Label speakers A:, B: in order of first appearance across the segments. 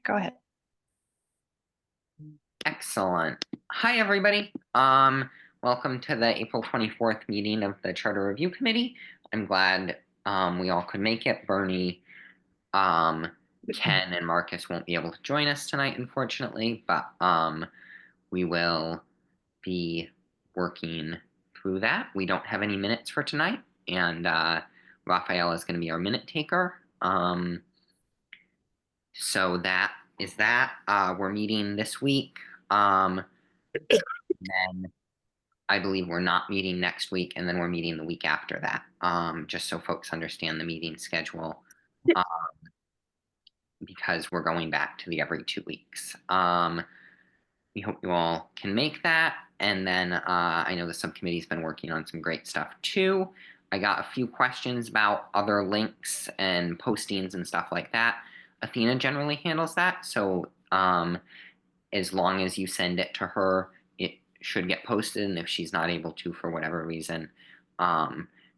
A: Go ahead.
B: Excellent. Hi, everybody. Welcome to the April 24th meeting of the Charter Review Committee. I'm glad we all could make it. Bernie, Ken, and Marcus won't be able to join us tonight, unfortunately, but we will be working through that. We don't have any minutes for tonight, and Raphael is going to be our minute taker. So that is that. We're meeting this week. Then I believe we're not meeting next week, and then we're meeting the week after that, just so folks understand the meeting schedule, because we're going back to the every 2 weeks. We hope you all can make that. And then I know the subcommittee's been working on some great stuff too. I got a few questions about other links and postings and stuff like that. Athena generally handles that. So as long as you send it to her, it should get posted. And if she's not able to, for whatever reason,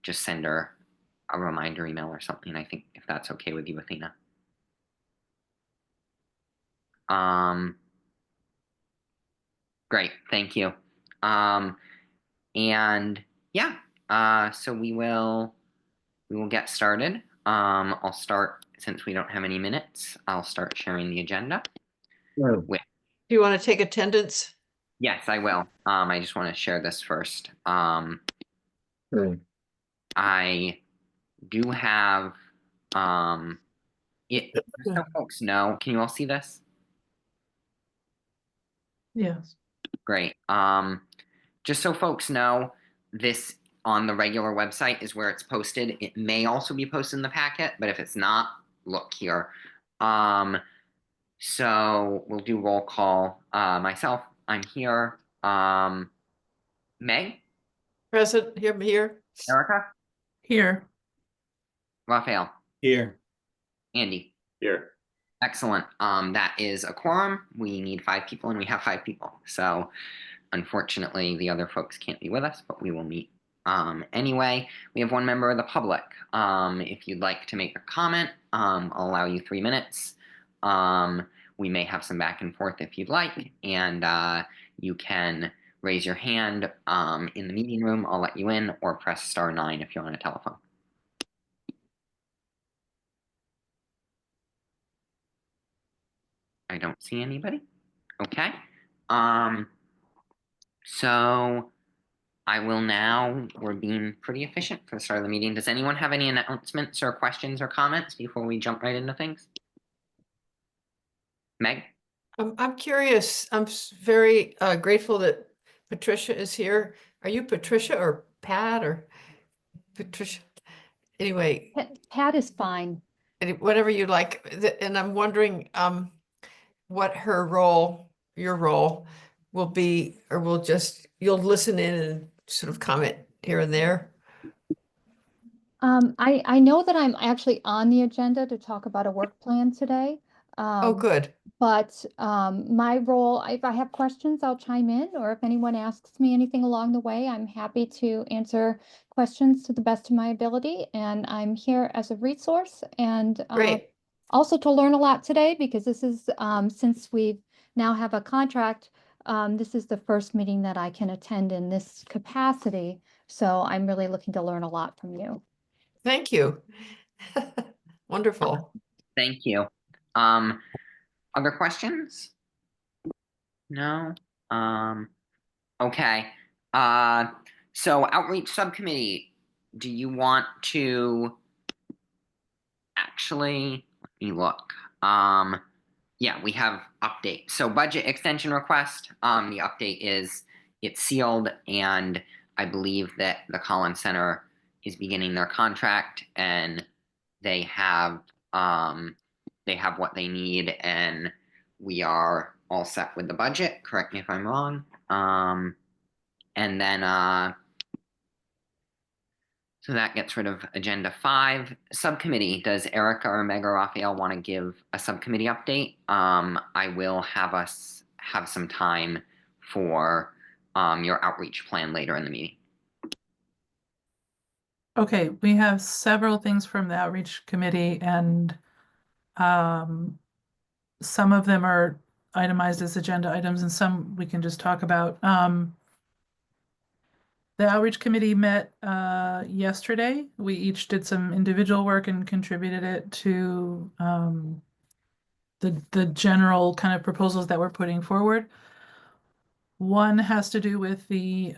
B: just send her a reminder email or something. I think if that's okay with you, Athena. Great, thank you. And yeah, so we will get started. I'll start, since we don't have any minutes, I'll start sharing the agenda.
C: Do
D: you want to take attendance?
B: Yes, I will. I just want to share this first. I do have it, so folks know. Can you all see this?
D: Yes.
B: Great. Just so folks know, this on the regular website is where it's posted. It may also be posted in the packet, but if it's not, look here. So we'll do roll call. Myself, I'm here. Meg?
D: Present, here.
B: Erica?
D: Here.
B: Raphael?
C: Here.
B: Andy?
C: Here.
B: Excellent. That is a quorum. We need 5 people, and we have 5 people. So unfortunately, the other folks can't be with us, but we will meet anyway. We have 1 member of the public. If you'd like to make a comment, I'll allow you 3 minutes. We may have some back and forth if you'd like, and you can raise your hand in the meeting room. I'll let you in, or press *9 if you're on a telephone. I don't see anybody. Okay. So I will now, we're being pretty efficient for the start of the meeting. Does anyone have any announcements or questions or comments before we jump right into things? Meg?
D: I'm curious. I'm very grateful that Patricia is here. Are you Patricia or Pat or Patricia? Anyway.
A: Pat is fine.
D: Whatever you like. And I'm wondering what her role, your role, will be, or you'll listen in and sort of comment here and there.
A: I know that I'm actually on the agenda to talk about a work plan today.
D: Oh, good.
A: But my role, if I have questions, I'll chime in, or if anyone asks me anything along the way, I'm happy to answer questions to the best of my ability. And I'm here as a resource and
D: Great.
A: also to learn a lot today, because this is, since we now have a contract, this is the first meeting that I can attend in this capacity. So I'm really looking to learn a lot from you.
D: Thank you. Wonderful.
B: Thank you. Other questions? No? Okay. So outreach subcommittee, do you want to actually, let me look. Yeah, we have update. So budget extension request, the update is it's sealed, and I believe that the Collins Center is beginning their contract, and they have what they need, and we are all set with the budget. Correct me if I'm wrong. And then so that gets rid of agenda 5. Subcommittee, does Erica or Meg or Raphael want to give a subcommittee update? I will have us have some time for your outreach plan later in the meeting.
E: Okay, we have several things from the outreach committee, and
C: some of them are itemized as agenda items and some we can just talk about. The outreach committee met yesterday. We each did some individual work and contributed it to the general kind of proposals that we're putting forward. One has to do with the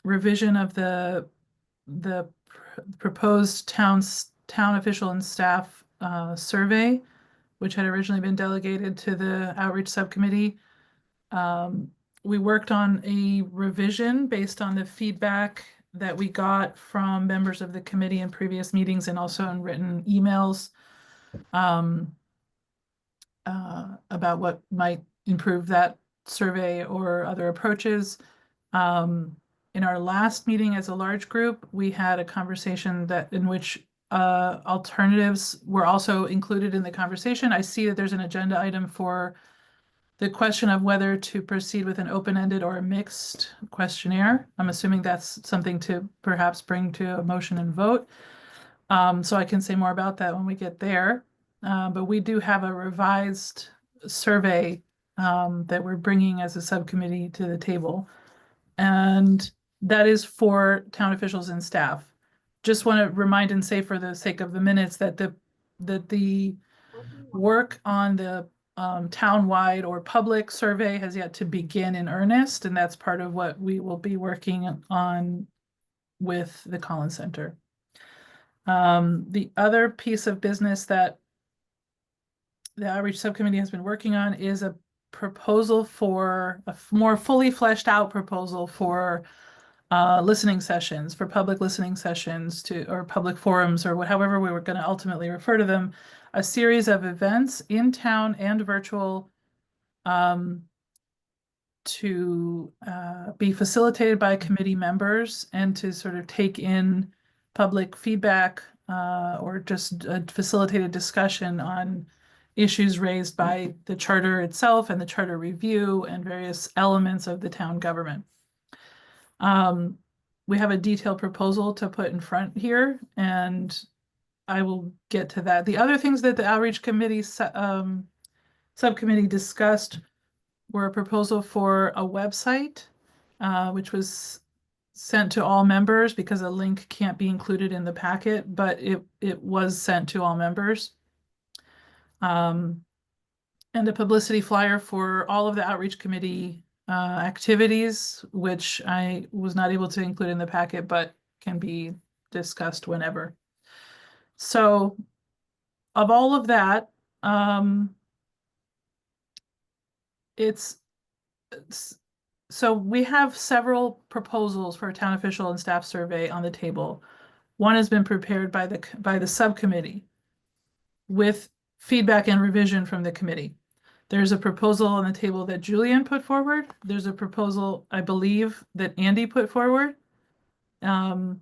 C: revision of the proposed town official and staff survey, which had originally been delegated to the outreach subcommittee. We worked on a revision based on the feedback that we got from members of the committee in previous meetings and also in written emails about what might improve that survey or other approaches. In our last meeting as a large group, we had a conversation in which alternatives were also included in the conversation. I see that there's an agenda item for the question of whether to proceed with an open-ended or a mixed questionnaire. I'm assuming that's something to perhaps bring to a motion and vote. So I can say more about that when we get there. But we do have a revised survey that we're bringing as a subcommittee to the table. And that is for town officials and staff. Just want to remind and say for the sake of the minutes that the work on the town-wide or public survey has yet to begin in earnest, and that's part of what we will be working on with the Collins Center. The other piece of business that the outreach subcommittee has been working on is a proposal for a more fully fleshed out proposal for listening sessions, for public listening sessions or public forums, or however we were going to ultimately refer to them, a series of events in town and virtual to be facilitated by committee members and to sort of take in public feedback or just a facilitated discussion on issues raised by the charter itself and the charter review and various elements of the town government. We have a detailed proposal to put in front here, and I will get to that. The other things that the outreach committee subcommittee discussed were a proposal for a website, which was sent to all members because a link can't be included in the packet, but it was sent to all members. And a publicity flyer for all of the outreach committee activities, which I was not able to include in the packet, but can be discussed whenever. So of all of that, so we have several proposals for a town official and staff survey on the table. One has been prepared by the subcommittee with feedback and revision from the committee. There's a proposal on the table that Julian put forward. There's a proposal, I believe, that Andy put forward. And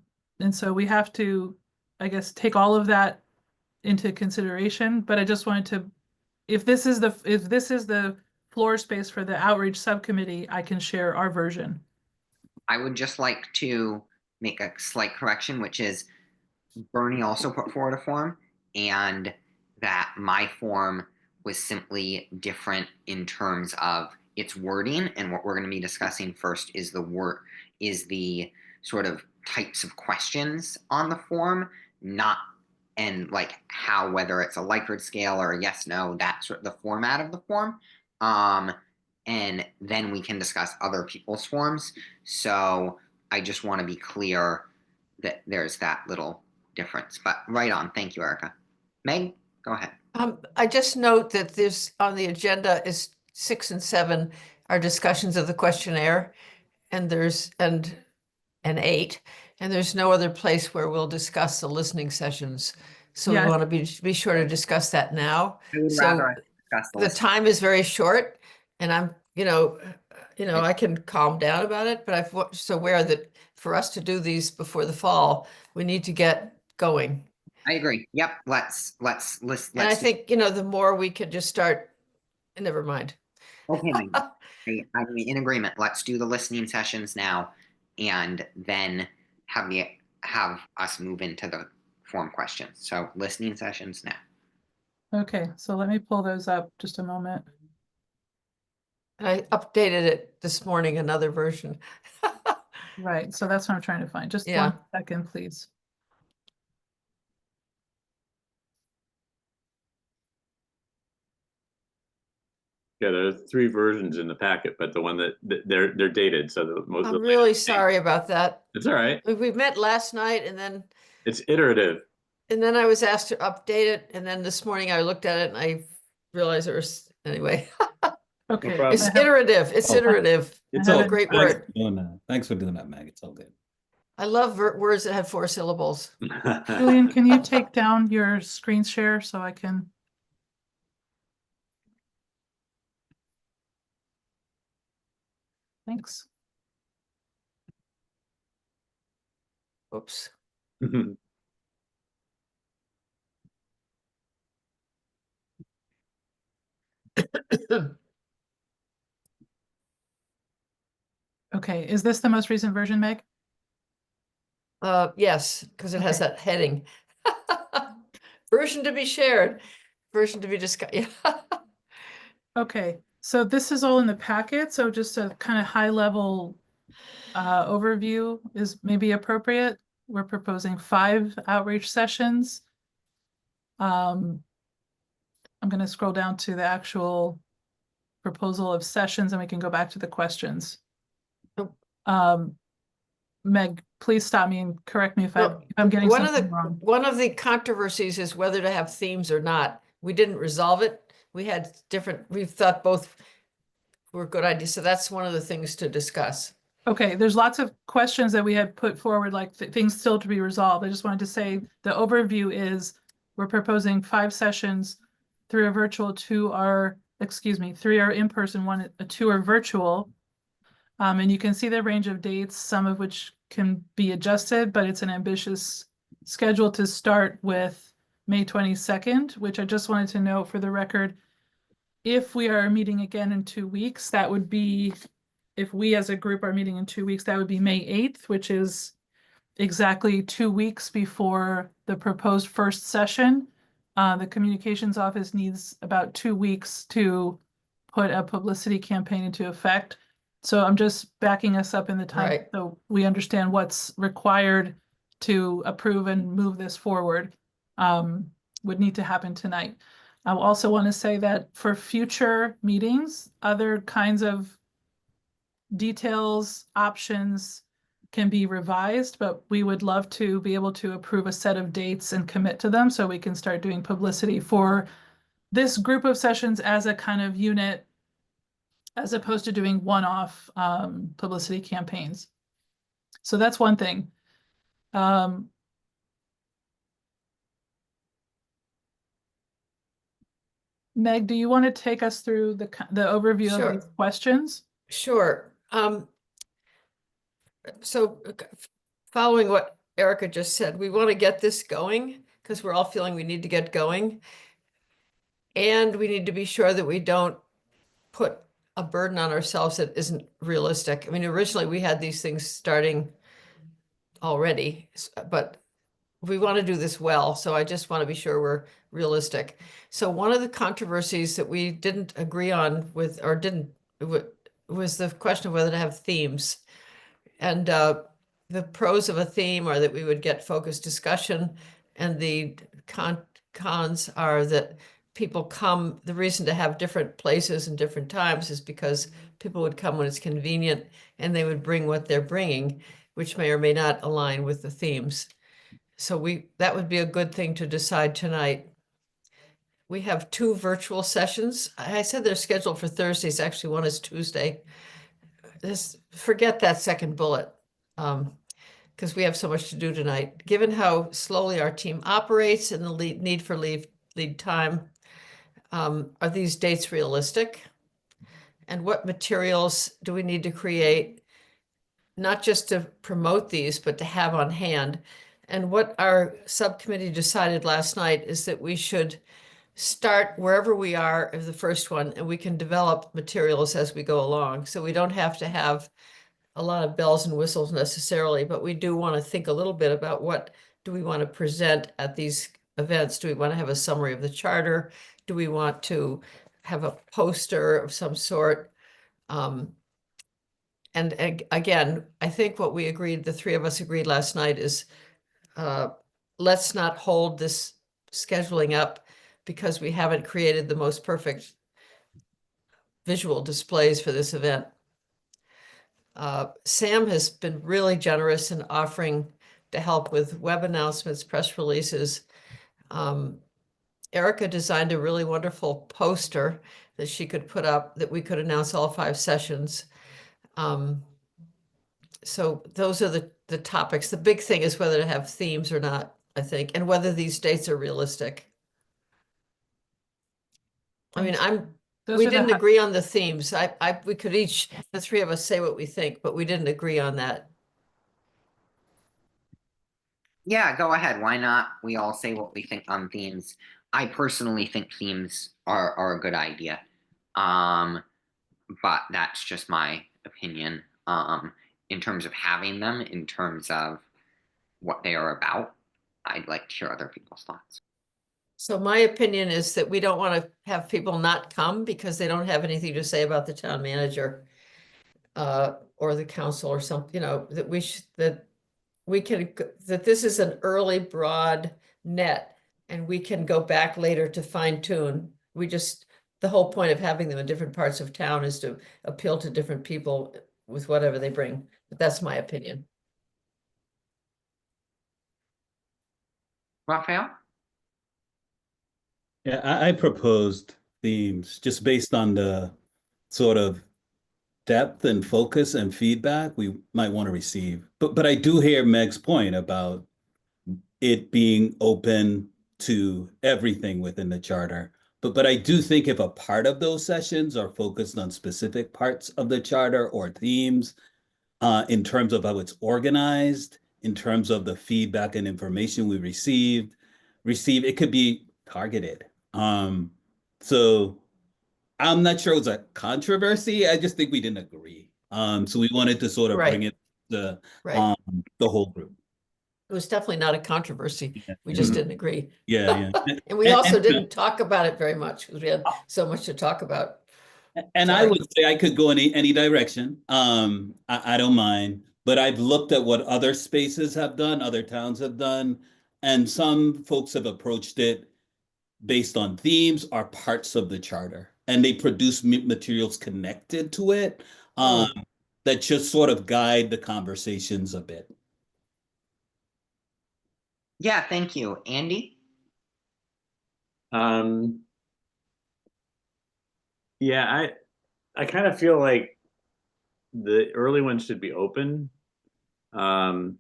C: so we have to, I guess, take all of that into consideration. But I just wanted to, if this is the floor space for the outreach subcommittee, I can share our version.
B: I would just like to make a slight correction, which is Bernie also put forward a form, and that my form was simply different in terms of its wording. And what we're going to be discussing first is the sort of types of questions on the form, and like how, whether it's a Likert scale or a yes, no, that's sort of the format of the form. And then we can discuss other people's forms. So I just want to be clear that there's that little difference, but right on. Thank you, Erica. Meg, go ahead.
D: I just note that this on the agenda is 6 and 7 are discussions of the questionnaire, and there's and 8, and there's no other place where we'll discuss the listening sessions. So
C: Yeah.
D: we want to be sure to discuss that now.
B: I would
D: So
B: rather discuss
D: the time is very short, and I'm, I can calm down about it, but I'm just aware that for us to do these before the fall, we need to get going.
B: I agree. Yep. Let's
D: And I think, the more we can just start, never mind.
B: Okay, Meg. I'm in agreement. Let's do the listening sessions now, and then have us move into the form questions. So listening sessions now.
C: Okay, so let me pull those up just a moment.
D: I updated it this morning, another version.
C: Right, so that's what I'm trying to find. Just
D: Yeah.
C: 1 second, please.
E: Yeah, there's 3 versions in the packet, but the one they're dated, so the most.
D: I'm really sorry about that.
E: It's all right.
D: We met last night
E: It's iterative.
D: and then I was asked to update it. And then this morning I looked at it and I realized there was, anyway,
C: Okay.
E: problem.
D: it's
C: I have-
D: iterative. It's
F: Oh.
D: iterative.
E: It's
C: I
E: all
C: have it-
D: Great
F: Thanks
D: word.
F: for doing that. Thanks for doing that, Meg. It's all good.
D: I love words that have 4 syllables.
C: Julian, can you take down your screen share so I can? Thanks.
D: Oops.
C: Okay, is this the most recent version, Meg?
D: Yes, because it has
C: Okay.
D: that heading. Version to be shared, version to be discussed. Yeah.
C: Okay, so this is all in the packet, so just a kind of high level overview is maybe appropriate. We're proposing 5 outreach sessions. I'm going to scroll down to the actual proposal of sessions and we can go back to the questions.
D: Oh.
C: Meg, please stop me and correct me if
D: No,
C: I'm getting
D: one
C: something
D: of the
C: wrong.
D: one of the controversies is whether to have themes or not. We didn't resolve it. We had we thought both were good ideas. So that's one of the things to discuss.
C: Okay, there's lots of questions that we had put forward, like things still to be resolved. I just wanted to say the overview is we're proposing 5 sessions, 3 are virtual, 3 are in-person, 2 are virtual. And you can see the range of dates, some of which can be adjusted, but it's an ambitious schedule to start with May 22nd, which I just wanted to note for the record. If we are meeting again in 2 weeks, that would be, if we as a group are meeting in 2 weeks, that would be May 8th, which is exactly 2 weeks before the proposed first session. The communications office needs about 2 weeks to put a publicity campaign into effect. So I'm just backing us up in the time
D: Right.
C: so we understand what's required to approve and move this forward. Would need to happen tonight. I also want to say that for future meetings, other kinds of details, options can be revised, but we would love to be able to approve a set of dates and commit to them so we can start doing publicity for this group of sessions as a kind of unit, as opposed to doing one-off publicity campaigns. So that's one thing. Meg, do you want to take us through the overview
D: Sure.
C: of these questions?
D: Sure. So following what Erica just said, we want to get this going because we're all feeling we need to get going. And we need to be sure that we don't put a burden on ourselves that isn't realistic. I mean, originally we had these things starting already, but we want to do this well. So I just want to be sure we're realistic. So one of the controversies that we didn't agree on with, or didn't, was the question of whether to have themes. And the pros of a theme are that we would get focused discussion, and the cons are that people come, the reason to have different places and different times is because people would come when it's convenient and they would bring what they're bringing, which may or may not align with the themes. So that would be a good thing to decide tonight. We have 2 virtual sessions. I said they're scheduled for Thursdays. Actually, one is Tuesday. Forget that second bullet, because we have so much to do tonight. Given how slowly our team operates and the need for lead time, are these dates realistic? And what materials do we need to create, not just to promote these, but to have on hand? And what our subcommittee decided last night is that we should start wherever we are of the first one, and we can develop materials as we go along. So we don't have to have a lot of bells and whistles necessarily, but we do want to think a little bit about what do we want to present at these events? Do we want to have a summary of the charter? Do we want to have a poster of some sort? And again, I think what we agreed, the three of us agreed last night is, let's not hold this scheduling up because we haven't created the most perfect visual displays for this event. Sam has been really generous in offering to help with web announcements, press releases. Erica designed a really wonderful poster that she could put up that we could announce all 5 sessions. So those are the topics. The big thing is whether to have themes or not, I think, and whether these dates are realistic. I mean,
C: Those
D: we
C: are the
D: didn't
C: hi-
D: agree on the themes. We could each, the three of us, say what we think, but we didn't agree on that.
B: Yeah, go ahead. Why not? We all say what we think on themes. I personally think themes are a good idea. But that's just my opinion. In terms of having them, in terms of what they are about, I'd like to hear other people's thoughts.
D: So my opinion is that we don't want to have people not come because they don't have anything to say about the town manager or the council or something, you know, that that this is an early broad net and we can go back later to fine tune. The whole point of having them in different parts of town is to appeal to different people with whatever they bring. But that's my opinion.
B: Raphael?
F: Yeah, I proposed themes just based on the sort of depth and focus and feedback we might want to receive. But I do hear Meg's point about it being open to everything within the charter. But I do think if a part of those sessions are focused on specific parts of the charter or themes, in terms of how it's organized, in terms of the feedback and information we receive, it could be targeted. So I'm not sure it was a controversy. I just think we didn't agree. So we wanted to sort of
D: Right.
F: bring it to
D: Right.
F: the whole group.
D: It was definitely not a controversy.
F: Yeah.
D: We just
F: Mhm.
D: didn't agree.
F: Yeah.
D: And we
F: And-
D: also
F: and-
D: didn't talk about it very much because we had so much to talk about.
F: And I
D: Sorry.
F: would say I could go in any direction. I don't mind, but I've looked at what other spaces have done, other towns have done, and some folks have approached it based on themes or parts of the charter, and they produce materials connected to it that just sort of guide the conversations a bit.
B: Yeah, thank you. Andy?
E: Yeah, I kind of feel like the early ones should be open. And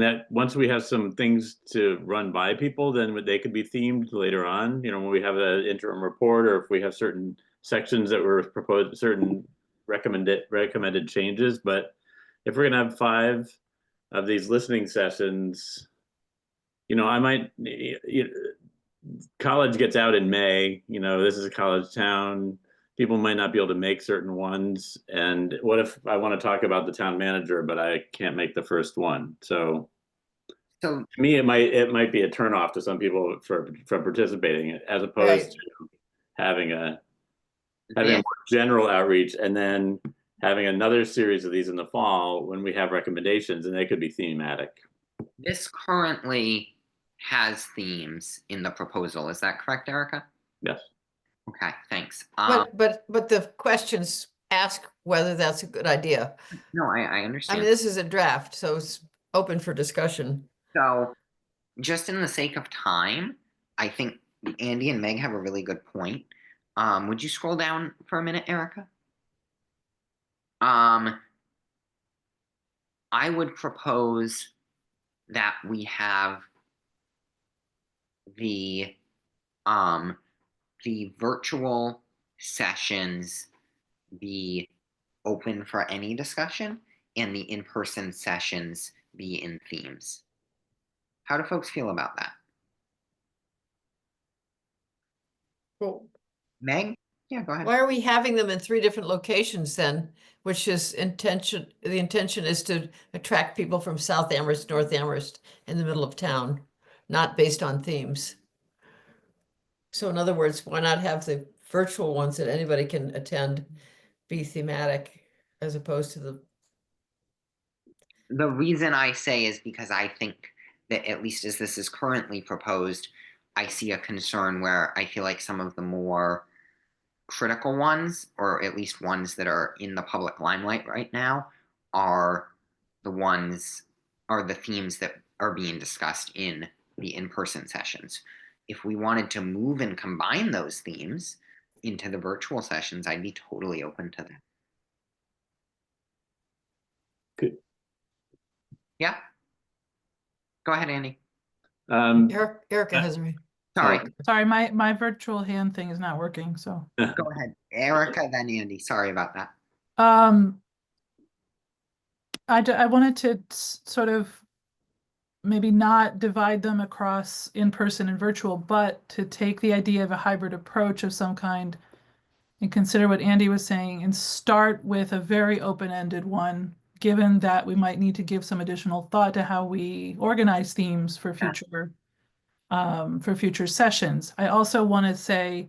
E: that once we have some things to run by people, then they could be themed later on, you know, when we have an interim report or if we have certain sections that were proposed, certain recommended changes. But if we're gonna have 5 of these listening sessions, you know, I might, college gets out in May, you know, this is a college town. People might not be able to make certain ones. And what if I want to talk about the town manager, but I can't make the first one? So
B: So
E: to me, it might be a turnoff to some people from participating, as opposed
D: Right.
E: to having a
B: this,
E: more general outreach and then having another series of these in the fall when we have recommendations, and they could be thematic.
B: this currently has themes in the proposal. Is that correct, Erica?
E: Yes.
B: Okay, thanks.
D: But the questions ask whether that's a good idea.
B: No, I
D: I
B: understand.
D: mean, this is a draft, so it's open for discussion.
B: So, just in the sake of time, I think Andy and Meg have a really good point. Would you scroll down for a minute, Erica? I would propose that we have the virtual sessions be open for any discussion and the in-person sessions be in themes. How do folks feel about that?
D: Well,
B: Meg? Yeah, go ahead.
D: why are we having them in 3 different locations then? Which is the intention is to attract people from South Amherst, North Amherst in the middle of town. not based on themes. So in other words, why not have the virtual ones that anybody can attend be thematic as opposed to
B: The reason I say is because I think that, at least as this is currently proposed, I see a concern where I feel like some of the more critical ones, or at least ones that are in the public limelight right now, are the themes that are being discussed in the in-person sessions. If we wanted to move and combine those themes into the virtual sessions, I'd be totally open to that.
E: Good.
B: Yeah. Go ahead, Andy.
D: Erica has her.
B: Sorry.
C: Sorry, my virtual hand thing is not working, so.
B: Go ahead. Erica, then Andy. Sorry about that.
C: I wanted to sort of maybe not divide them across in-person and virtual, but to take the idea of a hybrid approach of some kind and consider what Andy was saying and start with a very open-ended one, given that we might need to give some additional thought to how we organize themes for future sessions. I also want to say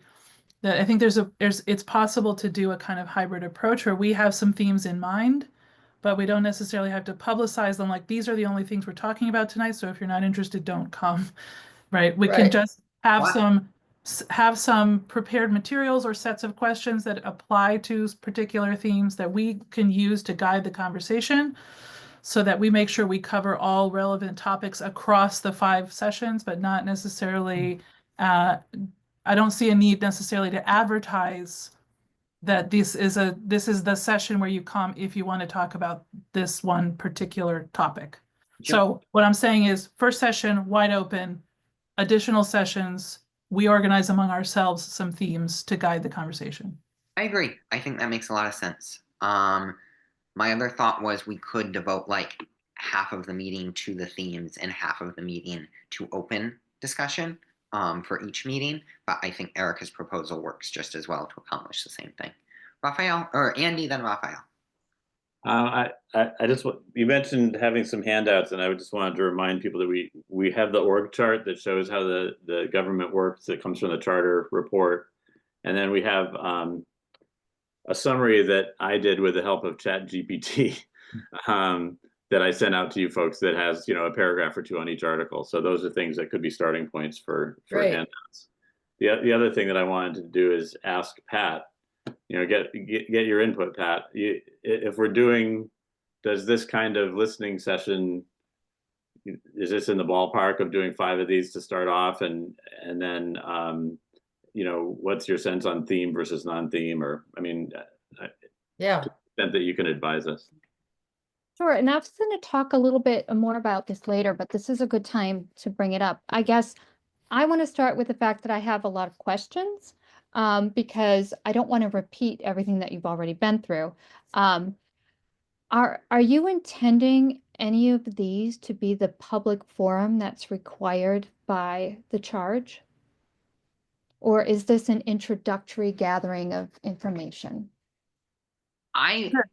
C: that I think it's possible to do a kind of hybrid approach where we have some themes in mind, but we don't necessarily have to publicize them like these are the only things we're talking about tonight. So if you're not interested, don't come, right? We can
D: Right.
C: just have
B: What?
C: some prepared materials or sets of questions that apply to particular themes that we can use to guide the conversation so that we make sure we cover all relevant topics across the 5 sessions, but not necessarily, I don't see a need necessarily to advertise that this is the session where you come if you want to talk about this one particular topic. So what I'm saying is first session, wide open, additional sessions, we organize among ourselves some themes to guide the conversation.
B: I agree. I think that makes a lot of sense. My other thought was we could devote like half of the meeting to the themes and half of the meeting to open discussion for each meeting. But I think Erica's proposal works just as well to accomplish the same thing. Raphael, or Andy, then Raphael.
E: You mentioned having some handouts, and I just wanted to remind people that we have the org chart that shows how the government works that comes from the charter report. And then we have a summary that I did with the help of ChatGPT that I sent out to you folks that has, a paragraph or 2 on each article. So those are things that could be starting points for
D: Great.
E: handouts. The other thing that I wanted to do is ask Pat, get your input, Pat. If we're doing, does this kind of listening session, is this in the ballpark of doing 5 of these to start off, and then what's your sense on theme versus non-theme, or
D: Yeah.
E: to the extent that you can advise us.
A: Sure, and I was going to talk a little bit more about this later, but this is a good time to bring it up. I guess I want to start with the fact that I have a lot of questions because I don't want to repeat everything that you've already been through. Are you intending any of these to be the public forum that's required by the charge? Or is this an introductory gathering of information?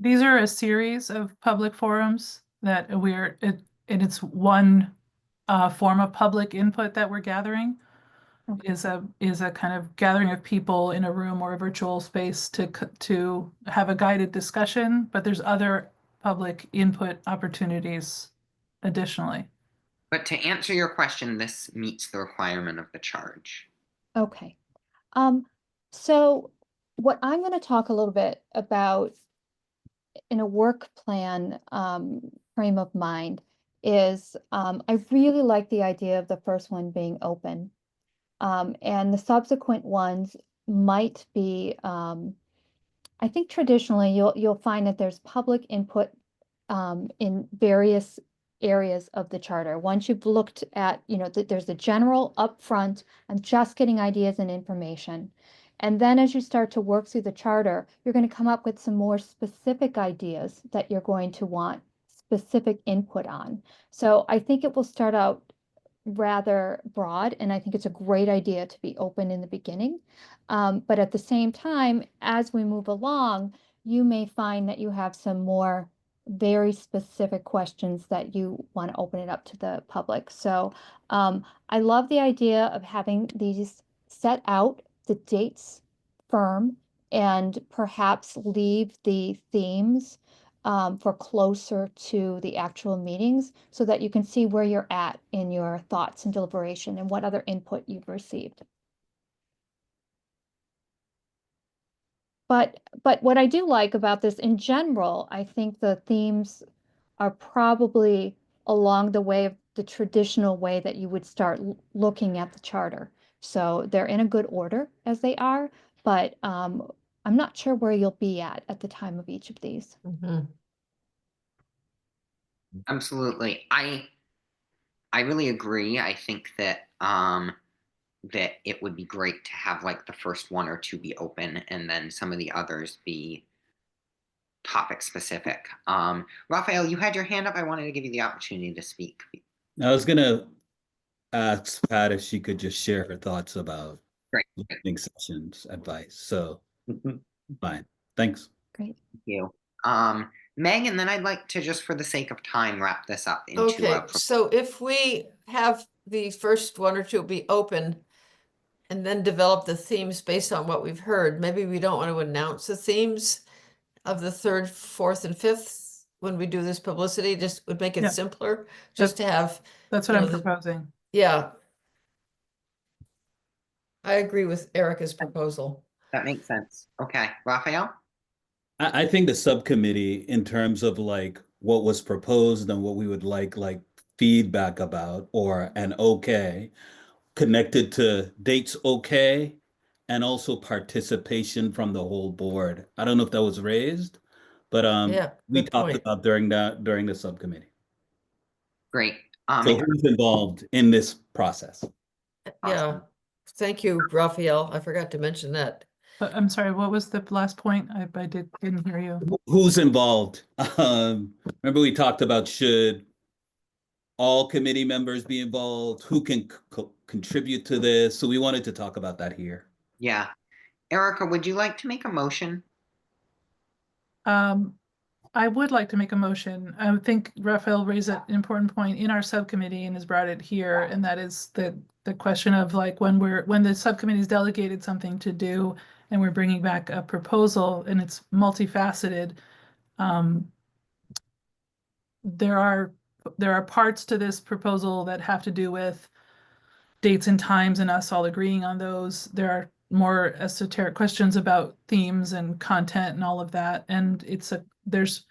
C: These are a series of public forums that and it's one form of public input that we're gathering.
A: Okay.
C: Is a kind of gathering of people in a room or a virtual space to have a guided discussion, but there's other public input opportunities additionally.
B: But to answer your question, this meets the requirement of the charge.
A: Okay. So what I'm going to talk a little bit about in a work plan frame of mind is I really like the idea of the first one being open. And the subsequent ones might be, I think traditionally you'll find that there's public input in various areas of the charter. Once you've looked at, there's the general upfront, I'm just getting ideas and information. And then as you start to work through the charter, you're going to come up with some more specific ideas that you're going to want specific input on. So I think it will start out rather broad, and I think it's a great idea to be open in the beginning. But at the same time, as we move along, you may find that you have some more very specific questions that you want to open it up to the public. So I love the idea of having these set out, the dates firm, and perhaps leave the themes for closer to the actual meetings so that you can see where you're at in your thoughts and deliberation and what other input you've received. But what I do like about this in general, I think the themes are probably along the way of the traditional way that you would start looking at the charter. So they're in a good order as they are, but I'm not sure where you'll be at the time of each of these.
D: Mhm.
B: Absolutely. I really agree. I think that that it would be great to have like the first one or two be open and then some of the others be topic specific. Raphael, you had your hand up. I wanted to give you the opportunity to speak.
F: I was gonna ask Pat if she could just share her thoughts about
B: Great.
F: listening sessions advice. So
E: Mhm.
F: fine. Thanks.
A: Great.
B: Thank you. Meg, and then I'd like to, just for the sake of time, wrap this up into
D: Okay,
B: a
D: so if we have the first one or two be open and then develop the themes based on what we've heard, maybe we don't want to announce the themes of the third, fourth, and fifth when we do this publicity, just would make it
C: Yeah.
D: simpler, just to have,
C: That's
D: you
C: what
D: know,
C: I'm
D: the-
C: proposing.
D: yeah. I agree with Erica's proposal.
B: that makes sense. Okay, Raphael?
F: I think the subcommittee, in terms of like what was proposed and what we would like feedback about, or an okay, connected to dates okay, and also participation from the whole board. I don't know if that was raised, but
D: Yeah,
F: we
D: good
F: talked
D: point.
F: about during the subcommittee.
B: Great.
F: So who's involved in this process?
D: Yeah, thank you, Raphael. I forgot to mention that.
C: But I'm sorry, what was the last point? I didn't hear you.
F: Who's involved? Remember we talked about should all committee members be involved? Who can contribute to this? So we wanted to talk about that here.
B: Yeah. Erica, would you like to make a motion?
C: I would like to make a motion. I think Raphael raised an important point in our subcommittee and has brought it here, and that is the question of like when the subcommittee's delegated something to do and we're bringing back a proposal and it's multifaceted. There are parts to this proposal that have to do with dates and times and us all agreeing on those. There are more esoteric questions about themes and content and all of that. And there's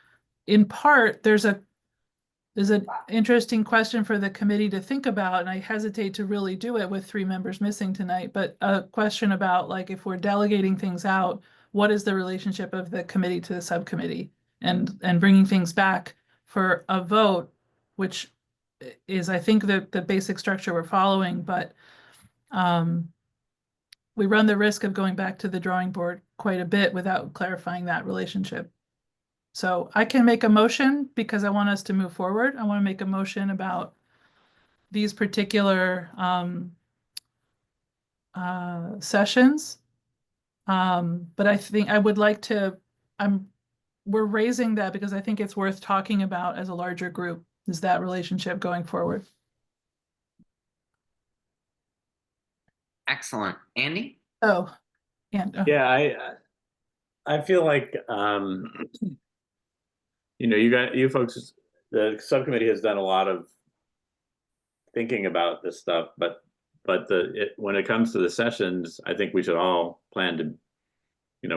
C: an interesting question for the committee to think about, and I hesitate to really do it with 3 members missing tonight, but a question about like if we're delegating things out, what is the relationship of the committee to the subcommittee, and bringing things back for a vote, which is I think the basic structure we're following, but we run the risk of going back to the drawing board quite a bit without clarifying that relationship. So I can make a motion because I want us to move forward. I want to make a motion about these particular sessions. But I think I would like to, we're raising that because I think it's worth talking about as a larger group, is that relationship going forward.
B: Excellent. Andy?
C: Oh, and
E: Yeah, I feel like you folks, the subcommittee has done a lot of thinking about this stuff, but when it comes to the sessions, I think we should all plan to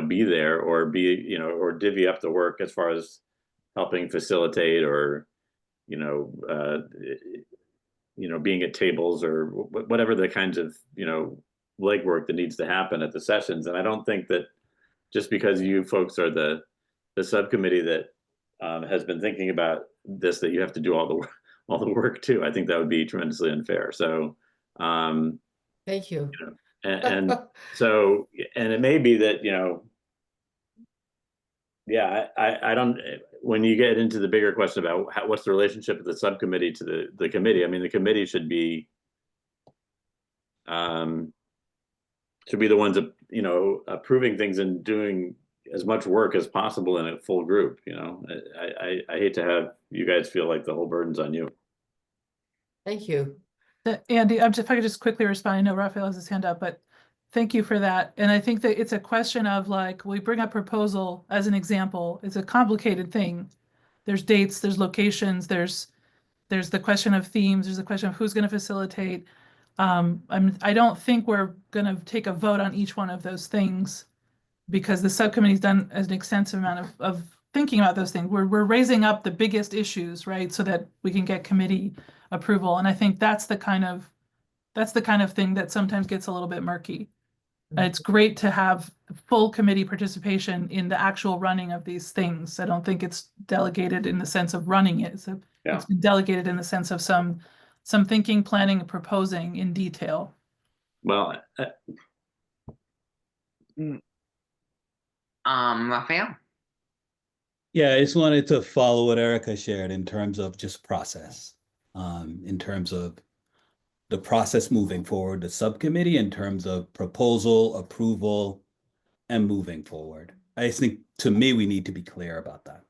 E: be there or or divvy up the work as far as helping facilitate or being at tables or whatever the kinds of legwork that needs to happen at the sessions. And I don't think that just because you folks are the subcommittee that has been thinking about this, that you have to do all the work too. I think that would be tremendously unfair. So
D: Thank you.
E: and so, and it may be that I don't, when you get into the bigger question about what's the relationship of the subcommittee to the committee, I mean, the committee should be the ones approving things and doing as much work as possible in a full group, you know? I hate to have you guys feel like the whole burden's on you.
D: Thank you.
C: Andy, if I could just quickly respond, I know Raphael has his hand up, but thank you for that. And I think that it's a question of like, we bring up proposal as an example. It's a complicated thing. There's dates, there's locations, there's the question of themes, there's the question of who's going to facilitate. I don't think we're going to take a vote on each one of those things because the subcommittee's done an extensive amount of thinking about those things. We're raising up the biggest issues, right? So that we can get committee approval. And I think that's the kind of thing that sometimes gets a little bit murky. And it's great to have full committee participation in the actual running of these things. I don't think it's delegated in the sense of running it. So
E: Yeah.
C: it's been delegated in the sense of some thinking, planning, and proposing in detail.
E: Well,
B: Raphael?
F: Yeah, I just wanted to follow what Erica shared in terms of just process, in terms of the process moving forward, the subcommittee, in terms of proposal, approval, and moving forward. I just think, to me, we need to be clear about that.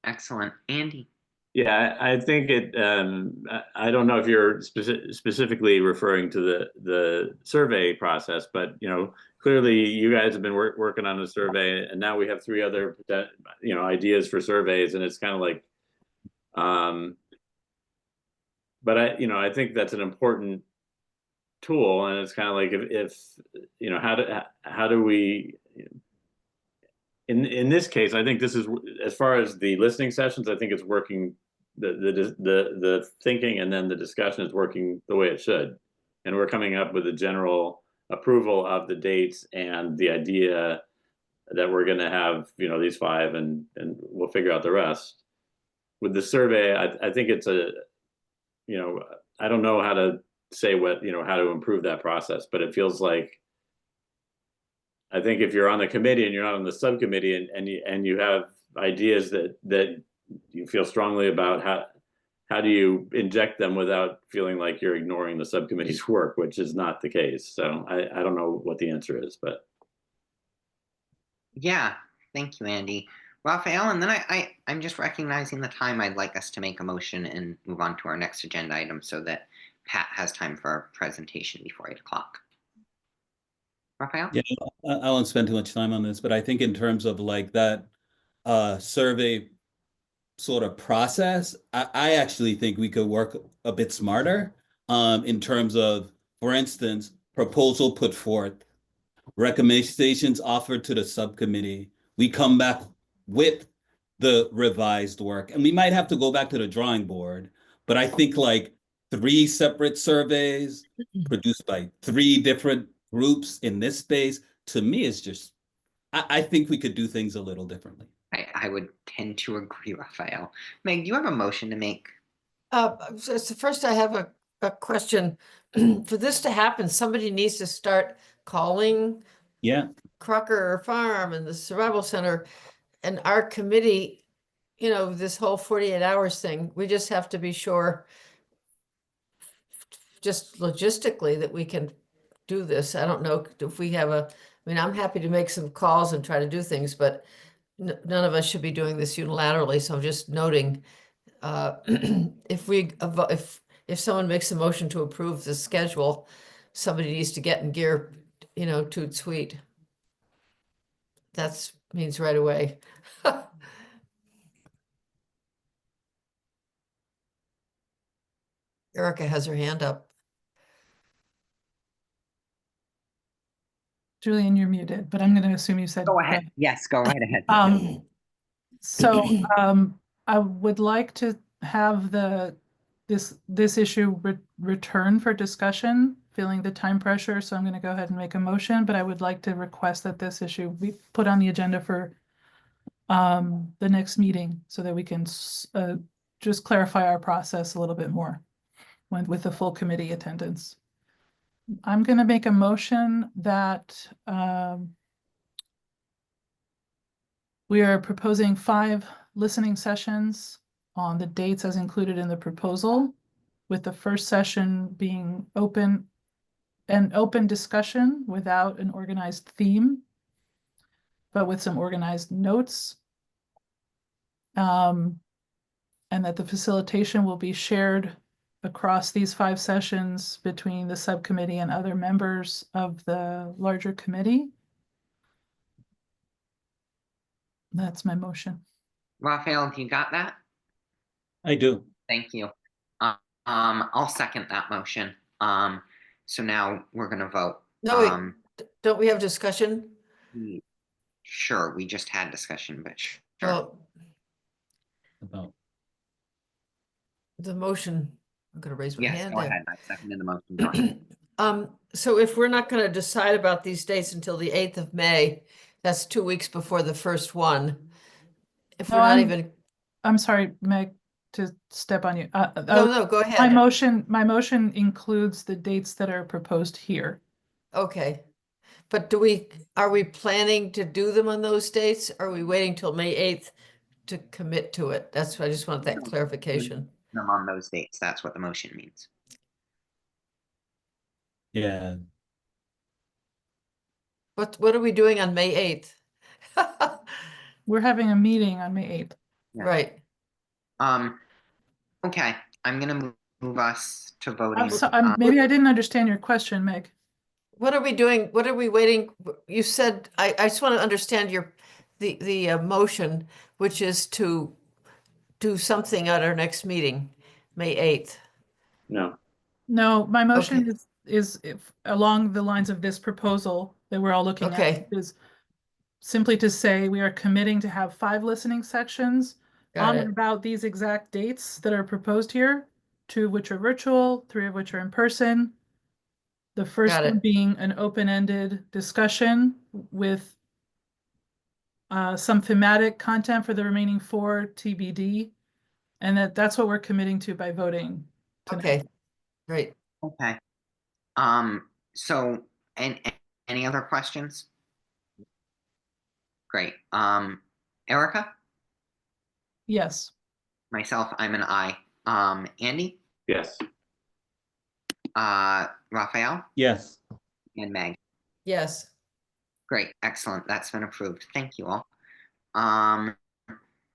B: Excellent. Andy?
E: yeah, I think it, I don't know if you're specifically referring to the survey process, but, you know, clearly you guys have been working on a survey, and now we have 3 other, you know, ideas for surveys, and it's kind of like, but I think that's an important tool, and it's kind of like if you know, how do we, in this case, I think this is, as far as the listening sessions, I think it's working, the thinking and then the discussion is working the way it should, and we're coming up with a general approval of the dates and the idea that we're going to have, you know, these 5, and we'll figure out the rest. With the survey, I think it's a, you know, I don't know how to say what, you know, how to improve that process, but it feels like, I think if you're on the committee and you're not on the subcommittee, and you have ideas that you feel strongly about, how do you inject them without feeling like you're ignoring the subcommittee's work, which is not the case. So I don't know what the answer is, but.
B: Yeah, thank you, Andy. Raphael, and then I'm just recognizing the time. I'd like us to make a motion and move on to our next agenda item so that Pat has time for our presentation before 8 o'clock. Raphael?
F: Yeah, I won't spend too much time on this, but I think in terms of like that survey sort of process, I actually think we could work a bit smarter in terms of, for instance, proposal put forth, recommendations offered to the subcommittee. We come back with the revised work, and we might have to go back to the drawing board, but I think like 3 separate surveys produced by 3 different groups in this space, to me, is just, I think we could do things a little differently.
B: I would tend to agree, Raphael. Meg, do you have a motion to make?
D: So first I have a question. For this to happen, somebody needs to start calling
F: Yeah.
D: Crocker Farm and the Survival Center and our committee, you know, this whole 48 hours thing. We just have to be sure, just logistically, that we can do this. I don't know if we have I mean, I'm happy to make some calls and try to do things, but none of us should be doing this unilaterally. So I'm just noting, if someone makes a motion to approve the schedule, somebody needs to get in gear, you know, toot sweet. That means right away. Erica has her hand up.
C: Julian, you're muted, but I'm going to assume you said.
B: Go ahead. Yes, go right ahead.
C: So I would like to have this issue return for discussion, feeling the time pressure. So I'm going to go ahead and make a motion, but I would like to request that this issue be put on the agenda for the next meeting so that we can just clarify our process a little bit more with the full committee attendance. I'm going to make a motion that we are proposing 5 listening sessions on the dates as included in the proposal, with the first session being an open discussion without an organized theme. but with some organized notes. And that the facilitation will be shared across these 5 sessions between the subcommittee and other members of the larger committee. That's my motion.
B: Raphael, you got that?
F: I do.
B: Thank you. I'll second that motion. So now we're gonna vote.
D: No, wait, don't we have discussion?
B: Sure, we just had discussion, but sure.
D: Well,
F: About
D: the motion, I'm gonna raise my
B: Yes,
D: hand
B: go
D: there.
B: ahead. I seconded the motion. Go ahead.
D: So if we're not gonna decide about these dates until the 8th of May, that's 2 weeks before the first one. If we're
C: No,
D: not
C: I'm-
D: even,
C: I'm sorry, Meg, to step on you.
D: no, go
C: My
D: ahead.
C: motion includes the dates that are proposed here.
D: Okay. But are we planning to do them on those dates? Are we waiting till May 8th to commit to it? That's why I just want that
B: No.
D: clarification.
B: Them on those dates. That's what the motion means.
F: yeah.
D: What are we doing on May 8th?
C: We're having a meeting on May 8th.
B: Yeah.
D: Right.
B: Okay, I'm gonna move us to voting.
C: Maybe I didn't understand your question, Meg.
D: What are we doing? What are we waiting? You said, I just want to understand the motion, which is to do something at our next meeting, May 8th.
E: No,
C: No, my motion
D: Okay.
C: is along the lines of this proposal that we're all looking
D: Okay.
C: at, is simply to say we are committing to have 5 listening sections
D: Got
C: on
D: it.
C: and about these exact dates that are proposed here, 2 of which are virtual, 3 of which are in person. The first
D: Got
C: one
D: it.
C: being an open-ended discussion with some thematic content for the remaining 4 TBD. And that's what we're committing to by voting tonight.
D: Okay, great.
B: Okay. So, and any other questions? Great. Erica,
C: Yes.
B: myself, I'm an I. Andy,
E: yes,
B: Raphael,
F: Yes.
B: and Meg.
D: Yes.
B: Great, excellent. That's been approved. Thank you all.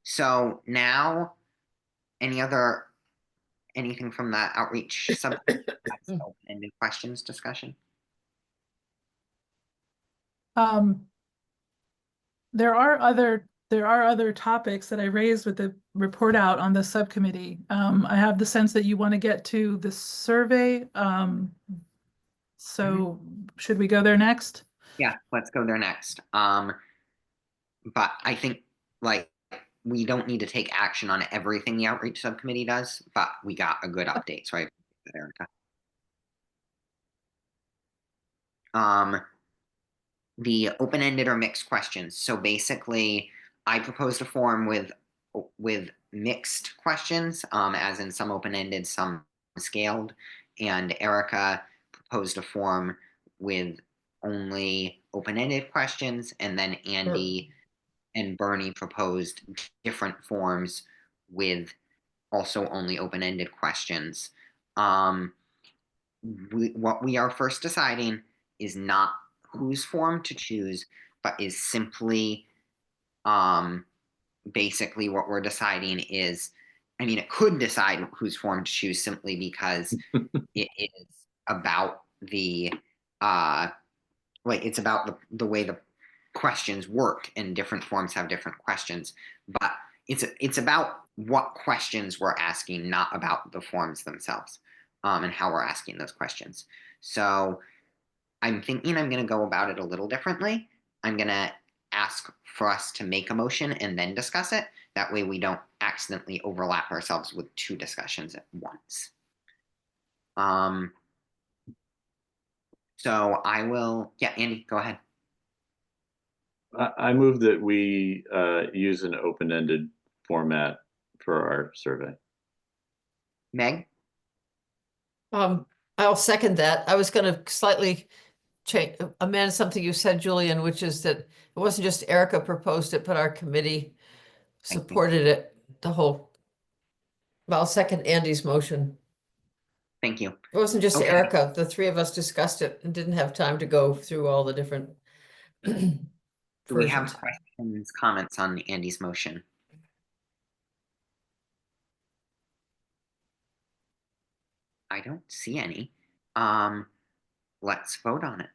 B: So now, anything from the outreach sub? Any questions, discussion?
C: There are other topics that I raised with the report out on the subcommittee. I have the sense that you want to get to the survey. So should we go there next?
B: Yeah, let's go there next. But I think like we don't need to take action on everything the outreach subcommittee does, but we got a good update. So I, Erica. The open-ended or mixed questions. So basically, I proposed a form with mixed questions, as in some open-ended, some scaled, and Erica proposed a form with only open-ended questions, and then Andy and Bernie proposed different forms with also only open-ended questions. What we are first deciding is not whose form to choose, but is simply basically what we're deciding is, I mean, it could decide whose form to choose simply because it is about the it's about the way the questions work, and different forms have different questions, but it's about what questions we're asking, not about the forms themselves, and how we're asking those questions. So I'm thinking I'm going to go about it a little differently. I'm going to ask for us to make a motion and then discuss it. That way we don't accidentally overlap ourselves with 2 discussions at once. So I will, yeah, Andy, go ahead.
E: I move that we use an open-ended format for our survey.
B: Meg?
D: I'll second that. I was gonna slightly amend something you said, Julian, which is that it wasn't just Erica proposed it, but our committee
B: Thank you.
D: supported it, well, I'll second Andy's motion.
B: Thank you.
D: It wasn't just
B: Okay.
D: Erica, the 3 of us discussed it and didn't have time to go through all the different
B: Do we have
C: versions.
B: questions, comments on Andy's motion? I don't see any. Let's vote on it.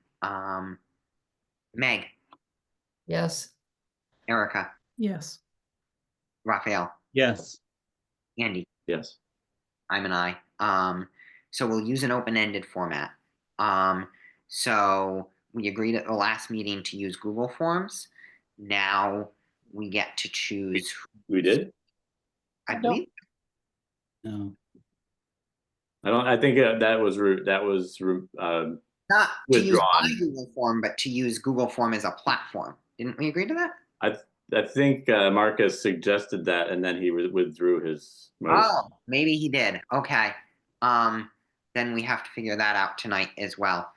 B: Meg,
D: Yes.
B: Erica,
C: Yes.
B: Raphael,
F: Yes.
B: Andy,
E: Yes.
B: I'm an I. So we'll use an open-ended format. So we agreed at the last meeting to use Google Forms. Now we get to choose.
E: We did?
B: I believe.
F: No.
E: I think that was
B: Not to use my
E: withdrawn.
B: Google Form, but to use Google Form as a platform. Didn't we agree to that?
E: I think Marcus suggested that, and then he withdrew his motion.
B: Oh, maybe he did. Okay. Then we have to figure that out tonight as well.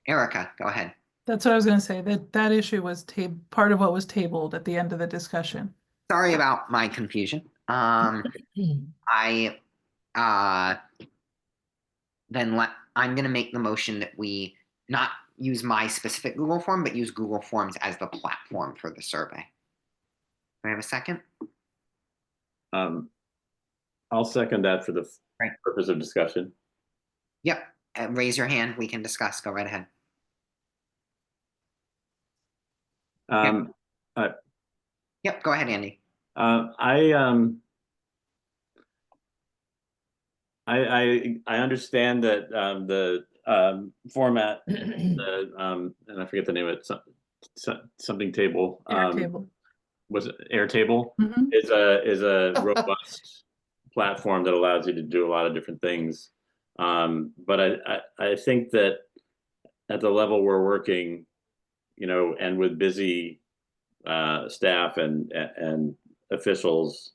B: Erica, go ahead.
C: That's what I was going to say. That issue was part of what was tabled at the end of the discussion.
B: Sorry about my confusion. I'm gonna make the motion that we not use my specific Google form, but use Google Forms as the platform for the survey. Do I have a second?
E: I'll second that for the
B: Right.
E: purpose of discussion.
B: Yep. Raise your hand. We can discuss. Go right ahead. Yep. Go ahead, Andy.
E: I understand that the format, and I forget the name of it, something table.
C: Airtable.
E: Was it Airtable?
C: Mhm.
E: Is a robust platform that allows you to do a lot of different things. But I think that at the level we're working, and with busy staff and officials,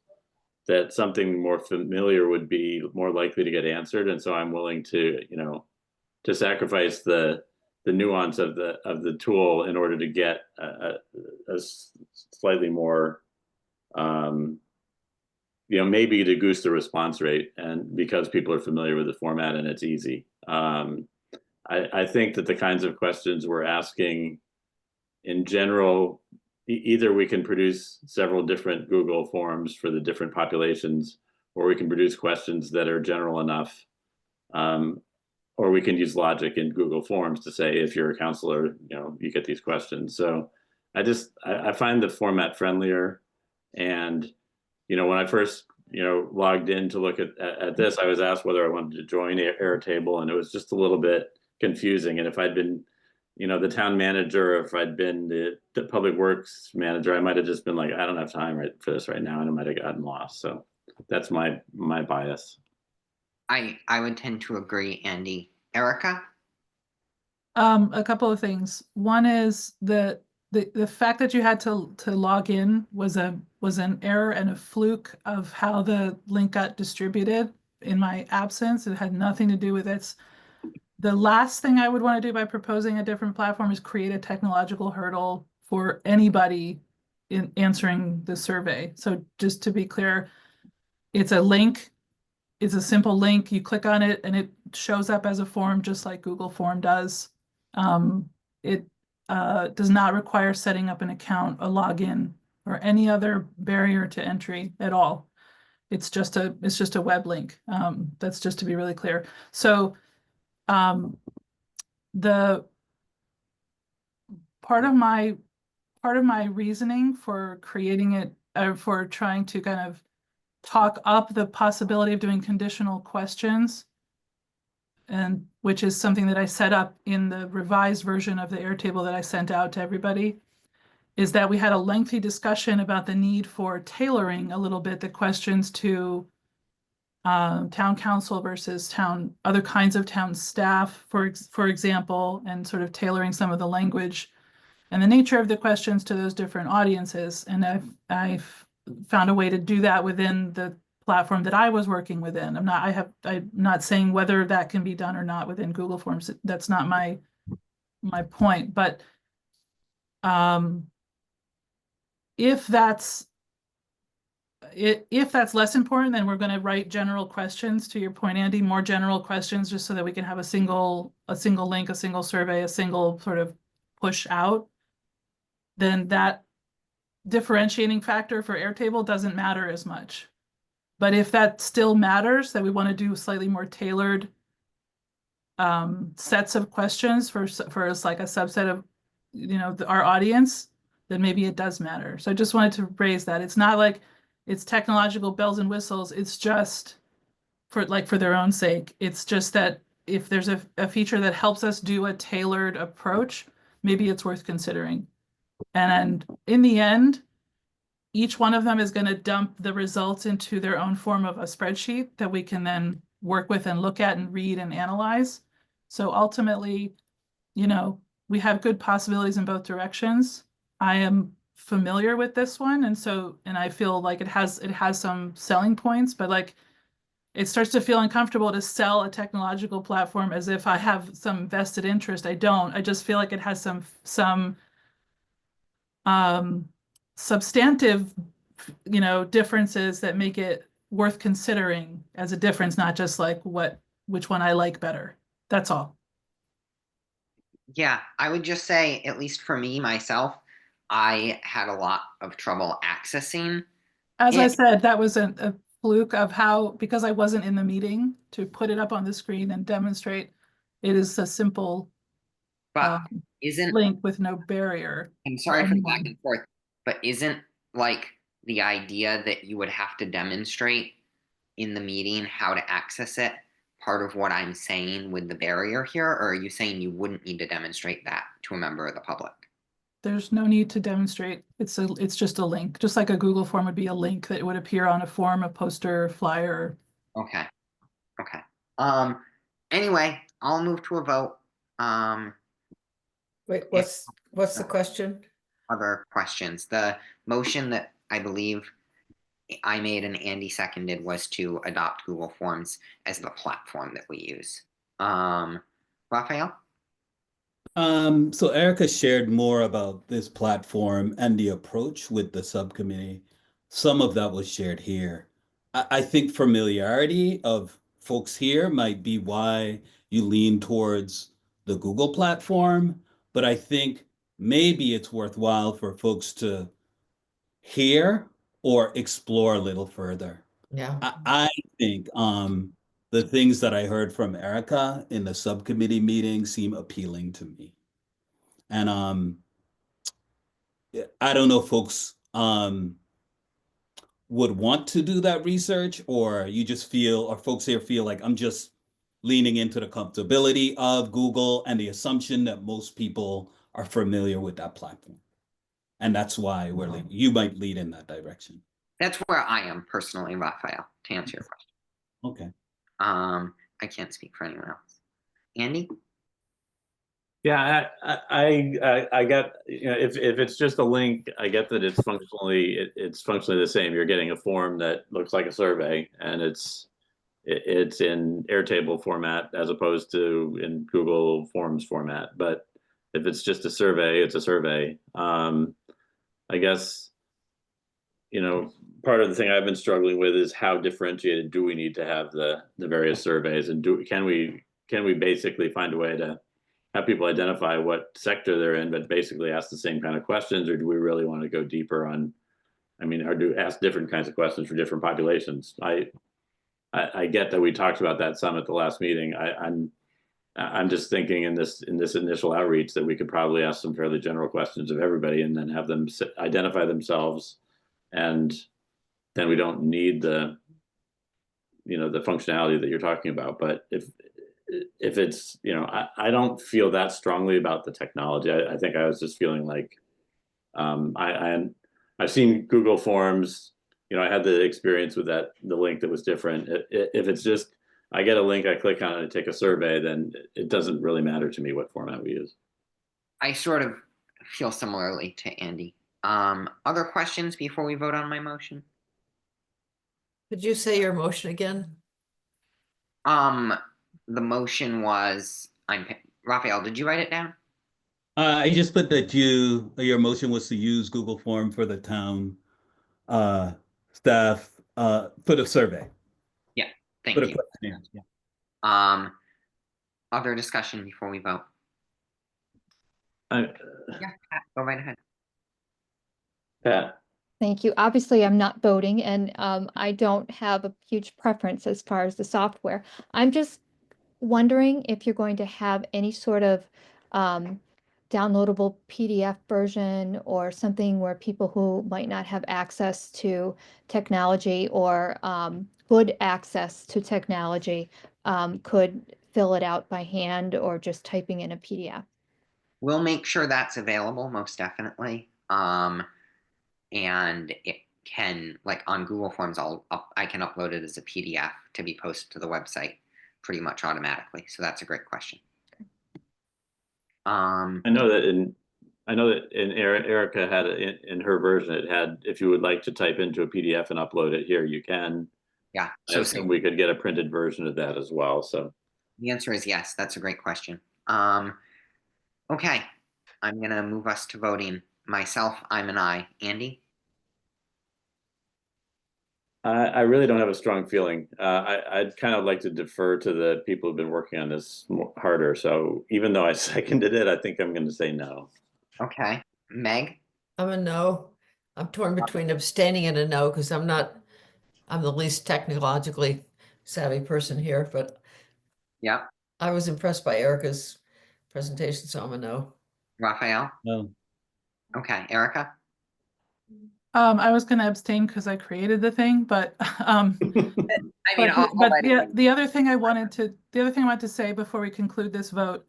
E: that something more familiar would be more likely to get answered. And so I'm willing to, to sacrifice the nuance of the tool in order to get a slightly more, maybe to goose the response rate, and because people are familiar with the format and it's easy. I think that the kinds of questions we're asking in general, either we can produce several different Google forms for the different populations, or we can produce questions that are general enough, or we can use logic in Google Forms to say, if you're a counselor, you get these questions. So I find the format friendlier. And, when I first, logged in to look at this, I was asked whether I wanted to join Airtable, and it was just a little bit confusing. And if I'd been the town manager, or if I'd been the public works manager, I might have just been like, I don't have time for this right now, and I might have gotten lost. So that's my bias.
B: I would tend to agree, Andy. Erica?
C: A couple of things. One is the fact that you had to log in was an error and a fluke of how the link got distributed in my absence. It had nothing to do with it. The last thing I would want to do by proposing a different platform is create a technological hurdle for anybody in answering the survey. So just to be clear, it's a link. It's a simple link. You click on it and it shows up as a form, just like Google Form does. It does not require setting up an account, a login, or any other barrier to entry at all. It's just a web link. That's just to be really clear. So the part of my reasoning for creating it, for trying to kind of talk up the possibility of doing conditional questions, and which is something that I set up in the revised version of the Airtable that I sent out to everybody, is that we had a lengthy discussion about the need for tailoring a little bit the questions to town council versus other kinds of town staff, for example, and sort of tailoring some of the language and the nature of the questions to those different audiences. And I've found a way to do that within the platform that I was working within. I'm not saying whether that can be done or not within Google Forms. That's not my point. But if that's less important, then we're going to write general questions, to your point, Andy, more general questions, just so that we can have a single link, a single survey, a single sort of push out. then that differentiating factor for Airtable doesn't matter as much. But if that still matters, that we want to do slightly more tailored sets of questions for like a subset of, our audience, then maybe it does matter. So I just wanted to raise that. It's not like it's technological bells and whistles. It's just for their own sake. It's just that if there's a feature that helps us do a tailored approach, maybe it's worth considering. And in the end, each one of them is going to dump the results into their own form of a spreadsheet that we can then work with and look at and read and analyze. So ultimately, we have good possibilities in both directions. I am familiar with this one, and I feel like it has some selling points, but like it starts to feel uncomfortable to sell a technological platform as if I have some vested interest. I don't. I just feel like it has some substantive, differences that make it worth considering as a difference, not just like which one I like better. That's all.
B: Yeah, I would just say, at least for me, myself, I had a lot of trouble accessing.
C: As I
B: it.
C: said, that was a fluke of how, because I wasn't in the meeting to put it up on the screen and demonstrate. It is a simple
B: But isn't,
C: link with no barrier.
B: I'm sorry for the back
C: anyone.
B: and forth, but isn't like the idea that you would have to demonstrate in the meeting how to access it part of what I'm saying with the barrier here? Or are you saying you wouldn't need to demonstrate that to a member of the public?
C: There's no need to demonstrate. It's just a link, just like a Google form would be a link that would appear on a form, a poster, flyer.
B: Okay. Okay. Anyway, I'll move to a vote.
D: Wait, what's the question?
B: Other questions. The motion that I believe I made and Andy seconded was to adopt Google Forms as the platform that we use. Raphael?
F: So Erica shared more about this platform and the approach with the subcommittee. Some of that was shared here. I think familiarity of folks here might be why you lean towards the Google platform, but I think maybe it's worthwhile for folks to hear or explore a little further.
D: Yeah.
F: I think the things that I heard from Erica in the subcommittee meeting seem appealing to me. And I don't know if folks would want to do that research, or you just feel, or folks here feel like I'm just leaning into the comfortability of Google and the assumption that most people are familiar with that platform. And that's why you might lead in that direction.
B: That's where I am personally, Raphael, to answer your question.
F: Okay.
B: I can't speak for anyone else. Andy?
E: Yeah, I get, if it's just a link, I get that it's functionally the same. You're getting a form that looks like a survey, and it's in Airtable format as opposed to in Google Forms format. But if it's just a survey, it's a survey. I guess, part of the thing I've been struggling with is how differentiated do we need to have the various surveys, and can we basically find a way to have people identify what sector they're in, but basically ask the same kind of questions, or do we really want to go deeper on, or do ask different kinds of questions for different populations? I get that we talked about that some at the last meeting. I'm just thinking in this initial outreach that we could probably ask some fairly general questions of everybody and then have them identify themselves, and then we don't need the functionality that you're talking about. But if it's, I don't feel that strongly about the technology. I think I was just feeling like I've seen Google Forms. I had the experience with the link that was different. If it's just I get a link, I click on it, and take a survey, then it doesn't really matter to me what format we use.
B: I sort of feel similarly to Andy. Other questions before we vote on my motion?
D: Could you say your motion again?
B: The motion was, Raphael, did you write it down?
F: I just put that your motion was to use Google Form for the town staff for the survey.
B: Yeah, thank
F: For the
B: you.
F: questionnaire, yeah.
B: Other discussion before we vote? Yeah, Pat, go right ahead.
E: Pat?
A: Thank you. Obviously, I'm not voting and I don't have a huge preference as far as the software. I'm just wondering if you're going to have any sort of downloadable PDF version or something where people who might not have access to technology or good access to technology could fill it out by hand or just typing in a PDF.
B: We'll make sure that's available, most definitely. And it can, like on Google Forms, I can upload it as a PDF to be posted to the website pretty much automatically. So that's a great question.
E: I know that in Erica had in her version, it had, if you would like to type into a PDF and upload it here, you can.
B: Yeah.
E: I assume we could get a printed version of that as well. So
B: the answer is yes. That's a great question. Okay, I'm gonna move us to voting. Myself, I'm an I. Andy?
E: I really don't have a strong feeling. I'd kind of like to defer to the people who've been working on this harder. So even though I seconded it, I think I'm going to say no.
B: Okay. Meg?
D: I'm a no. I'm torn between abstaining and a no because I'm the least technologically savvy person here, but
B: Yeah.
D: I was impressed by Erica's presentation, so I'm a no.
B: Raphael?
F: No.
B: Okay. Erica?
C: I was going to abstain because I created the thing, but
B: I mean,
C: the other thing I wanted to say before we conclude this vote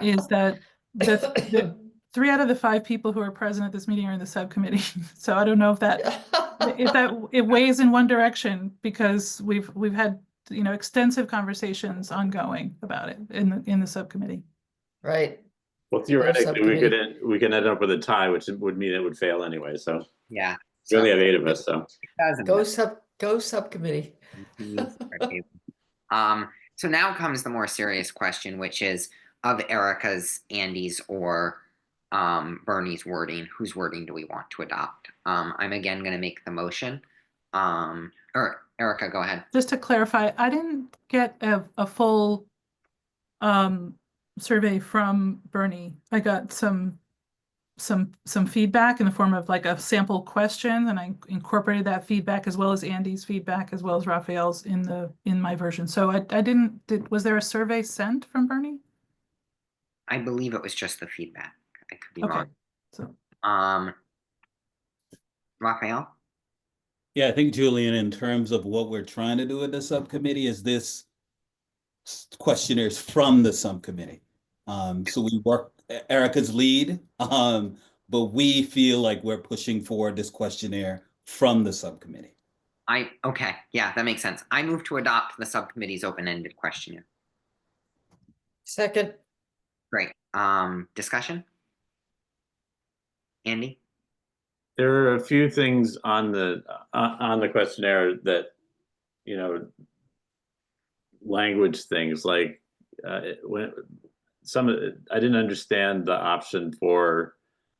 C: is that the 3 out of the 5 people who are present at this meeting are in the subcommittee. So I don't know if it weighs in one direction because we've had extensive conversations ongoing about it in the subcommittee.
D: Right.
E: Well, theoretically, we could end up with a tie, which would mean it would fail anyway. So
B: yeah,
E: we only have 8 of us. So
D: go subcommittee.
B: So now comes the more serious question, which is of Erica's, Andy's, or Bernie's wording. Whose wording do we want to adopt? I'm again going to make the motion. Or Erica, go ahead.
C: Just to clarify, I didn't get a full survey from Bernie. I got some feedback in the form of like a sample question, and I incorporated that feedback as well as Andy's feedback as well as Raphael's in my version. So I didn't was there a survey sent from Bernie?
B: I believe it was just the feedback. I could be
C: Okay.
B: wrong.
C: So
B: Raphael?
F: Yeah, I think Julian, in terms of what we're trying to do with the subcommittee, is this questionnaires from the subcommittee. So we work Erica's lead, but we feel like we're pushing forward this questionnaire from the subcommittee.
B: Okay, yeah, that makes sense. I move to adopt the subcommittee's open-ended questionnaire.
D: Second.
B: Great. Discussion? Andy?
E: there are a few things on the questionnaire that, language things like when I didn't understand the option for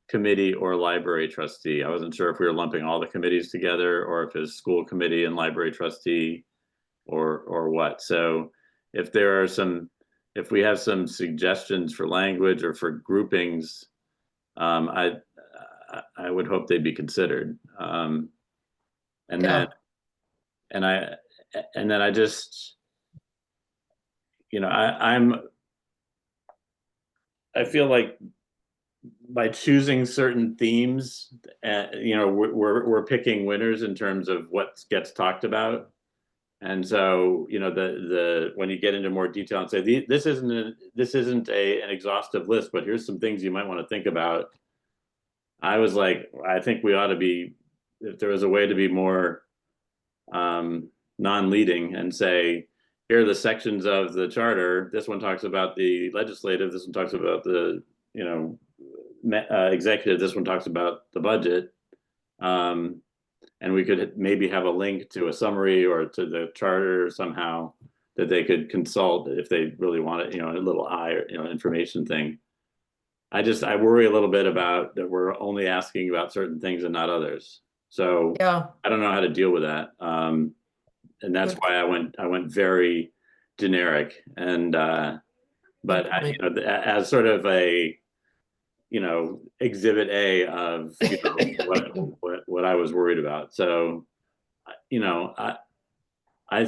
E: committee or library trustee. I wasn't sure if we were lumping all the committees together or if it's school committee and library trustee or what. So if we have some suggestions for language or for groupings, I would hope they'd be considered. And then I just, I feel like by choosing certain themes, we're picking winners in terms of what gets talked about. And so, when you get into more detail and say, this isn't an exhaustive list, but here's some things you might want to think about. I was like, I think we ought to be, if there was a way to be more non-leading and say, here are the sections of the charter. This one talks about the legislative. This one talks about the, executive. This one talks about the budget. And we could maybe have a link to a summary or to the charter somehow that they could consult if they really want it, a little information thing. I worry a little bit about that we're only asking about certain things and not others. So I don't know how to deal with that. And that's why I went very generic. And but as sort of a you know, exhibit A of, you know, what I was worried about. So, you know, I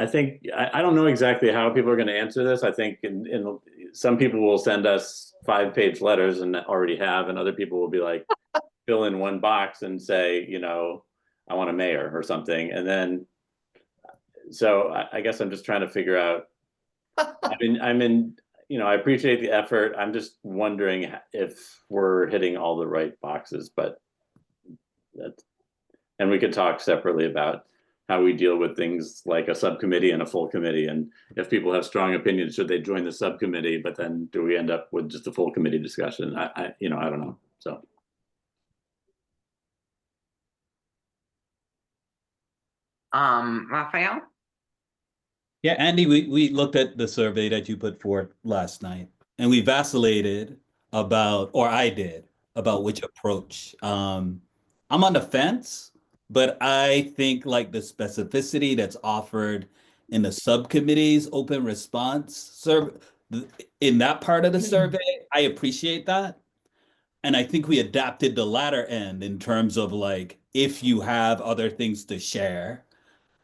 E: think I don't know exactly how people are going to answer this. I think in some people will send us 5-page letters and already have, and other people will be like, fill in one box and say, you know, I want a mayor or something. And then, so I guess I'm just trying to figure out. I'm in, you know, I appreciate the effort. I'm just wondering if we're hitting all the right boxes, but that's, and we could talk separately about how we deal with things like a subcommittee and a full committee. And if people have strong opinions, should they join the subcommittee? But then do we end up with just a full committee discussion? You know, I don't know. So.
B: Raphael?
F: Yeah, Andy, we looked at the survey that you put forth last night, and we vacillated about, or I did, about which approach. I'm on the fence, but I think like the specificity that's offered in the subcommittee's open response survey, in that part of the survey, I appreciate that. And I think we adapted the latter end in terms of like, if you have other things to share,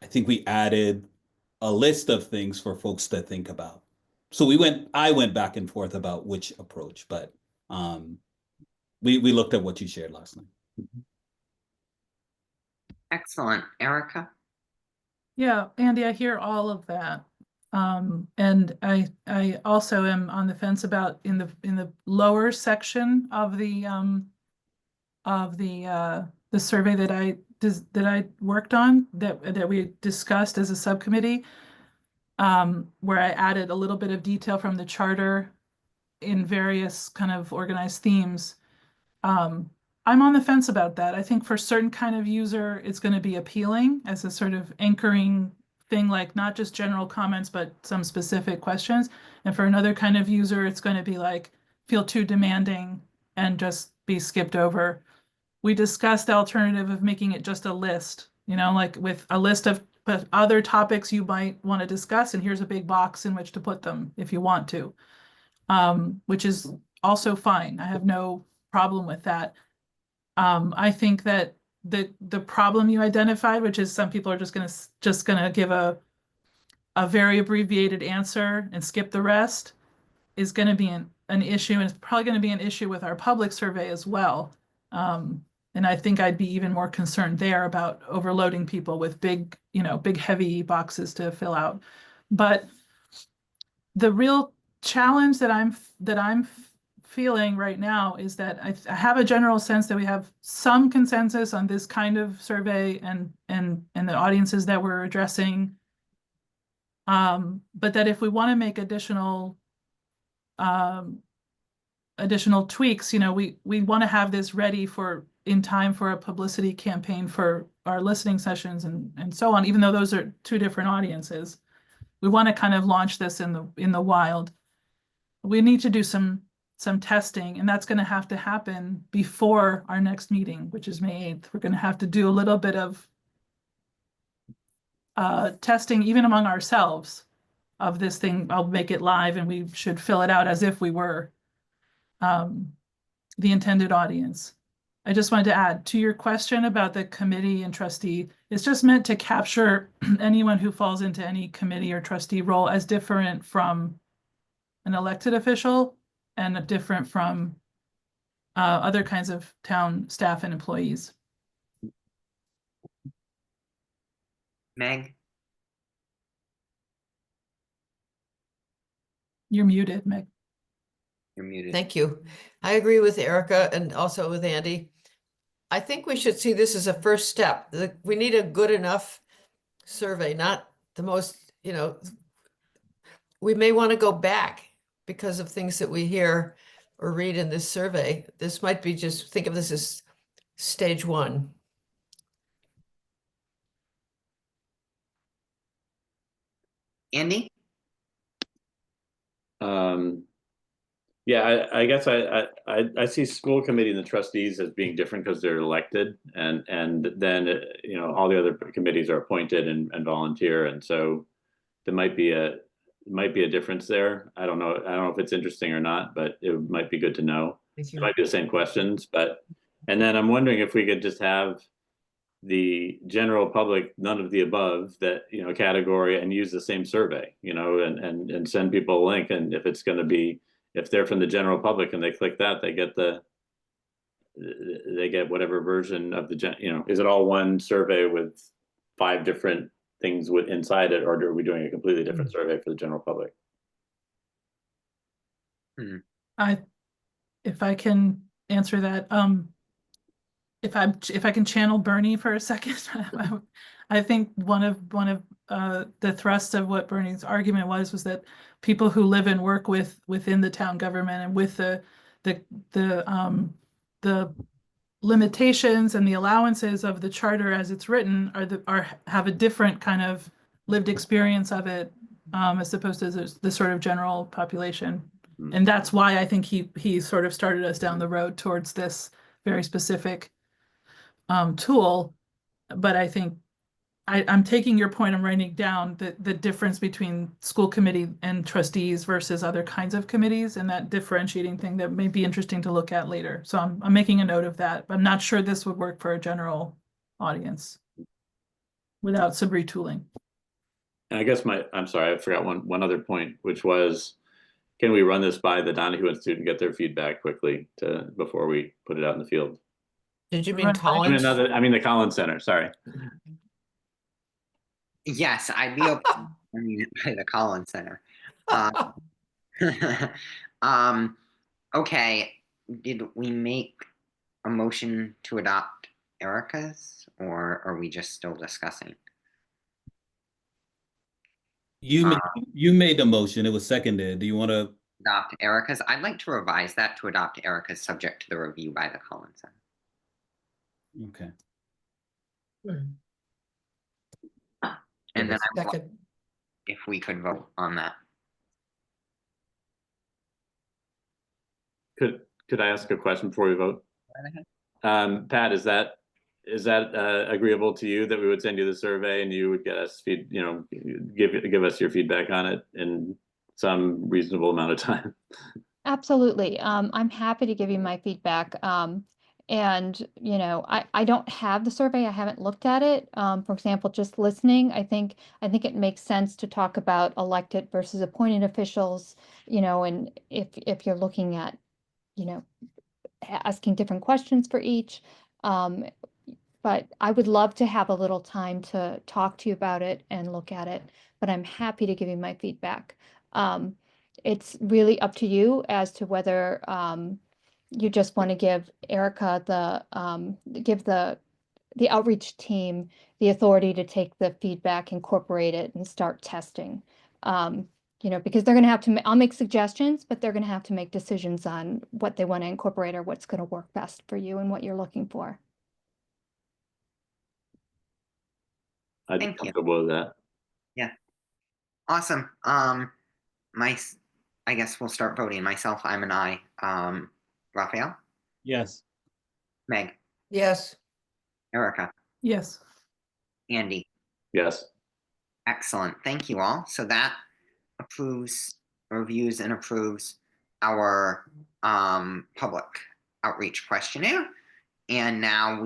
F: I think we added a list of things for folks to think about. So I went back and forth about which approach, but we looked at what you shared last night.
B: Excellent. Erica?
C: Yeah, Andy, I hear all of that. And I also am on the fence about in the lower section of the survey that I worked on, that we discussed as a subcommittee, where I added a little bit of detail from the charter in various kind of organized themes. I'm on the fence about that. I think for certain kind of user, it's going to be appealing as a sort of anchoring thing, like not just general comments, but some specific questions. And for another kind of user, it's going to be like, feel too demanding and just be skipped over. We discussed the alternative of making it just a list, you know, like with a list of other topics you might want to discuss, and here's a big box in which to put them if you want to, which is also fine. I have no problem with that. I think that the problem you identified, which is some people are just gonna give a very abbreviated answer and skip the rest, is going to be an issue, and it's probably going to be an issue with our public survey as well. And I think I'd be even more concerned there about overloading people with big heavy boxes to fill out. But the real challenge that I'm feeling right now is that I have a general sense that we have some consensus on this kind of survey and the audiences that we're addressing. But that if we want to make additional tweaks, we want to have this ready in time for a publicity campaign for our listening sessions and so on, even though those are two different audiences. We want to kind of launch this in the wild. We need to do some testing, and that's going to have to happen before our next meeting, which is May 8th. We're going to have to do a little bit of testing even among ourselves of this thing. I'll make it live, and we should fill it out as if we were the intended audience. I just wanted to add to your question about the committee and trustee. It's just meant to capture anyone who falls into any committee or trustee role as different from an elected official and different from other kinds of town staff and employees.
B: Meg?
C: You're muted, Meg.
B: You're muted.
D: Thank you. I agree with Erica and also with Andy. I think we should see this as a first step. We need a good enough survey, not the most, we may want to go back because of things that we hear or read in this survey. This might be just, think of this as stage one.
B: Andy?
E: Yeah, I guess I see school committee and the trustees as being different because they're elected, and then all the other committees are appointed and volunteer, and so there might be a difference there. I don't know if it's interesting or not, but it might be good to know.
D: Thank
E: It
D: you.
E: might be the same questions, but, and then I'm wondering if we could just have the general public, none of the above, that, you know, category, and use the same survey, you know, and send people a link. And if it's gonna be, if they're from the general public and they click that, they get whatever version of the you know, is it all one survey with 5 different things inside it, or are we doing a completely different survey for the general public?
C: If I can answer that, if I can channel Bernie for a second, I think one of the thrust of what Bernie's argument was that people who live and work within the town government and with the limitations and the allowances of the charter as it's written have a different kind of lived experience of it, as opposed to the sort of general population. And that's why I think he sort of started us down the road towards this very specific tool. But I think I'm taking your point. I'm writing down the difference between school committee and trustees versus other kinds of committees, and that differentiating thing that may be interesting to look at later. So I'm making a note of that, but I'm not sure this would work for a general audience without some retooling.
E: And I guess I'm sorry, I forgot one other point, which was, can we run this by the Donahue Institute and get their feedback quickly before we put it out in the field?
D: Did you mean
C: Run-
D: Collins?
E: I mean the Collins Center, sorry.
B: Yes, I'd be open by the Collins Center. Okay, did we make a motion to adopt Erica's, or are we just still discussing?
F: You made the motion. It was seconded. Do you want to?
B: Adopt Erica's? I'd like to revise that to adopt Erica's, subject to the review by the Collins Center.
F: Okay.
B: And then I want,
D: Second.
B: if we could vote on that.
E: Could I ask a question before we vote?
B: Right ahead.
E: Pat, is that agreeable to you that we would send you the survey and you would get us give us your feedback on it in some reasonable amount of time?
A: Absolutely. I'm happy to give you my feedback. And, you know, I don't have the survey. I haven't looked at it. For example, just listening, I think it makes sense to talk about elected versus appointed officials, you know, and if you're looking at, you know, asking different questions for each. But I would love to have a little time to talk to you about it and look at it, but I'm happy to give you my feedback. It's really up to you as to whether you just want to give Erica give the outreach team the authority to take the feedback, incorporate it, and start testing. You know, because they're going to have to, I'll make suggestions, but they're going to have to make decisions on what they want to incorporate or what's going to work best for you and what you're looking for.
E: I'd be
B: Thank you.
E: comfortable with that.
B: Awesome. I guess we'll start voting. Myself, I'm an aye. Raphael,
F: Yes.
B: Meg,
D: Yes.
B: Erica,
C: Yes.
B: Andy.
E: Yes.
B: Excellent. Thank you all. So that reviews and approves our public outreach questionnaire. And now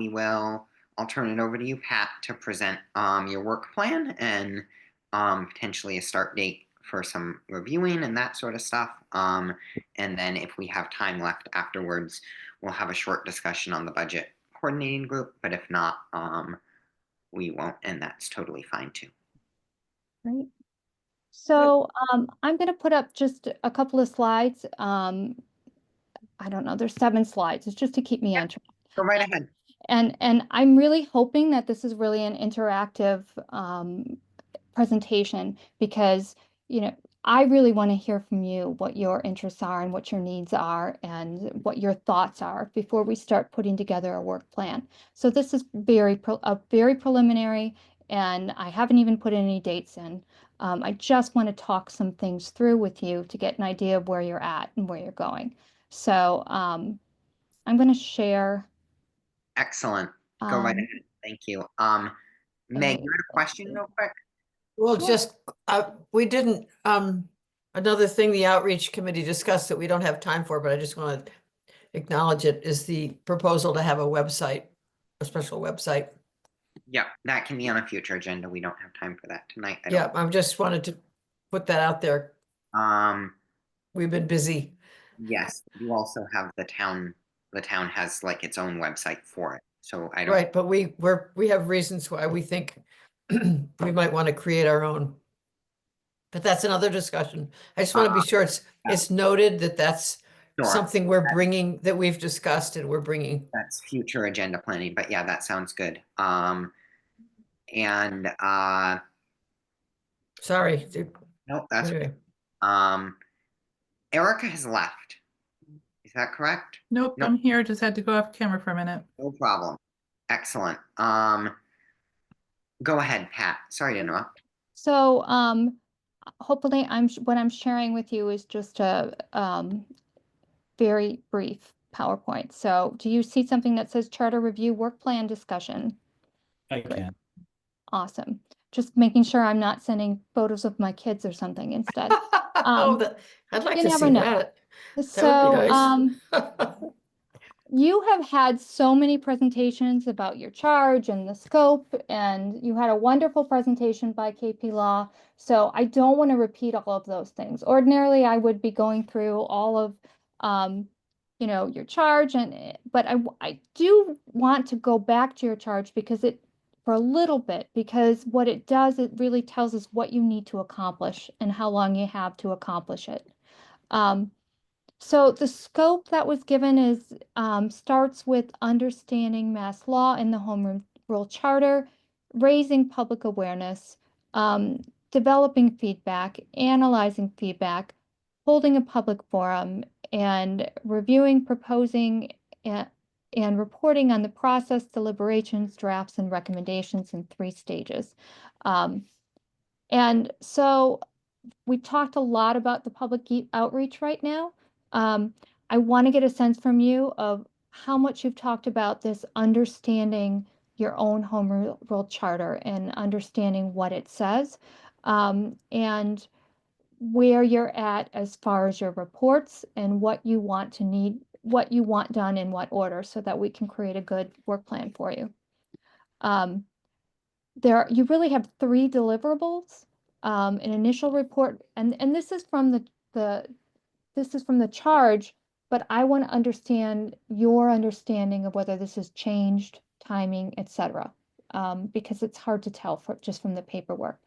B: I'll turn it over to you, Pat, to present your work plan and potentially a start date for some reviewing and that sort of stuff. And then if we have time left afterwards, we'll have a short discussion on the budget coordinating group. But if not, we won't, and that's totally fine too.
A: Right. So I'm going to put up just a couple of slides. I don't know, there's 7 slides. It's just to keep me on track.
B: Go right ahead.
A: And I'm really hoping that this is really an interactive presentation, because, you know, I really want to hear from you what your interests are and what your needs are and what your thoughts are before we start putting together a work plan. So this is very preliminary, and I haven't even put any dates in. I just want to talk some things through with you to get an idea of where you're at and where you're going. So I'm going to share.
B: Excellent. Go right ahead. Thank you. Meg, you had a question real quick?
D: Well,
A: Sure.
D: just, we didn't, another thing the outreach committee discussed that we don't have time for, but I just want to acknowledge it, is the proposal to have a website, a special website.
B: Yeah, that can be on a future agenda. We don't have time for that tonight. I
D: Yeah,
B: don't.
D: I'm just wanted to put that out there.
B: We've
D: been busy.
B: Yes, you also have the town has like its own website for it. So I don't.
D: Right, but we have reasons why we think we might want to create our own. But that's another discussion. I just want to be sure it's noted that that's
B: Sure.
D: something we're bringing, that we've discussed and we're bringing.
B: That's future agenda planning, but yeah, that sounds good. And
D: Sorry.
B: no, that's
D: Anyway,
B: Erica has left. Is that correct?
C: Nope,
B: Nope.
C: I'm here. Just had to go off camera for a minute.
B: No problem. Excellent. Go ahead, Pat. Sorry to interrupt.
A: So, hopefully what I'm sharing with you is just a, very brief PowerPoint. So do you see something that says charter review work plan discussion?
F: I
A: Great.
F: can.
A: Awesome. Just making sure I'm not sending photos of my kids or something instead.
D: I'd like
A: you
D: to
A: never
D: see
A: know.
D: that. That
A: So,
D: would be nice.
A: you have had so many presentations about your charge and the scope, and you had a wonderful presentation by KP Law. So I don't want to repeat all of those things. Ordinarily, I would be going through all of, your charge, but I do want to go back to your charge for a little bit, because what it does, it really tells us what you need to accomplish and how long you have to accomplish it. So the scope that was given is starts with understanding mass law and the Home Rule Charter, raising public awareness, developing feedback, analyzing feedback, holding a public forum, and reviewing, proposing, and reporting on the process, deliberations, drafts, and recommendations in 3 stages. And so we talked a lot about the public outreach right now. I want to get a sense from you of how much you've talked about this understanding your own home rule charter and understanding what it says, and where you're at as far as your reports and what you want done in what order, so that we can create a good work plan for you. You really have 3 deliverables. An initial report, and this is from the charge, but I want to understand your understanding of whether this has changed, timing, etc., because it's hard to tell just from the paperwork.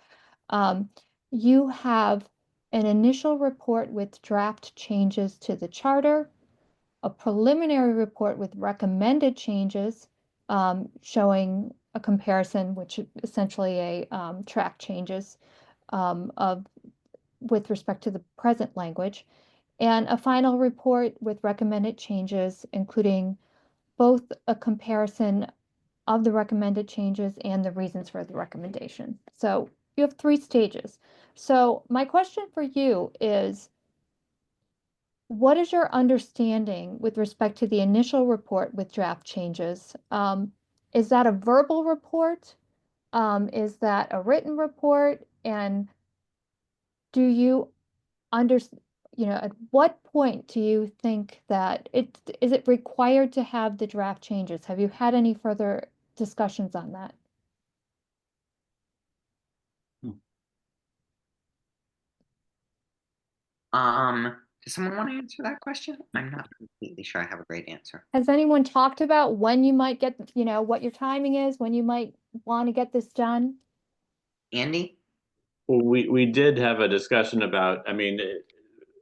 A: You have an initial report with draft changes to the charter, a preliminary report with recommended changes, showing a comparison, which is essentially a track changes with respect to the present language, and a final report with recommended changes, including both a comparison of the recommended changes and the reasons for the recommendation. So you have 3 stages. So my question for you is, what is your understanding with respect to the initial report with draft changes? Is that a verbal report? Is that a written report? And do you at what point do you think that is it required to have the draft changes? Have you had any further discussions on that?
B: Does someone want to answer that question? I'm not completely sure I have a great answer.
A: Has anyone talked about when you might get, what your timing is, when you might want to get this done?
B: Andy?
E: Well, we did have a discussion about, I mean,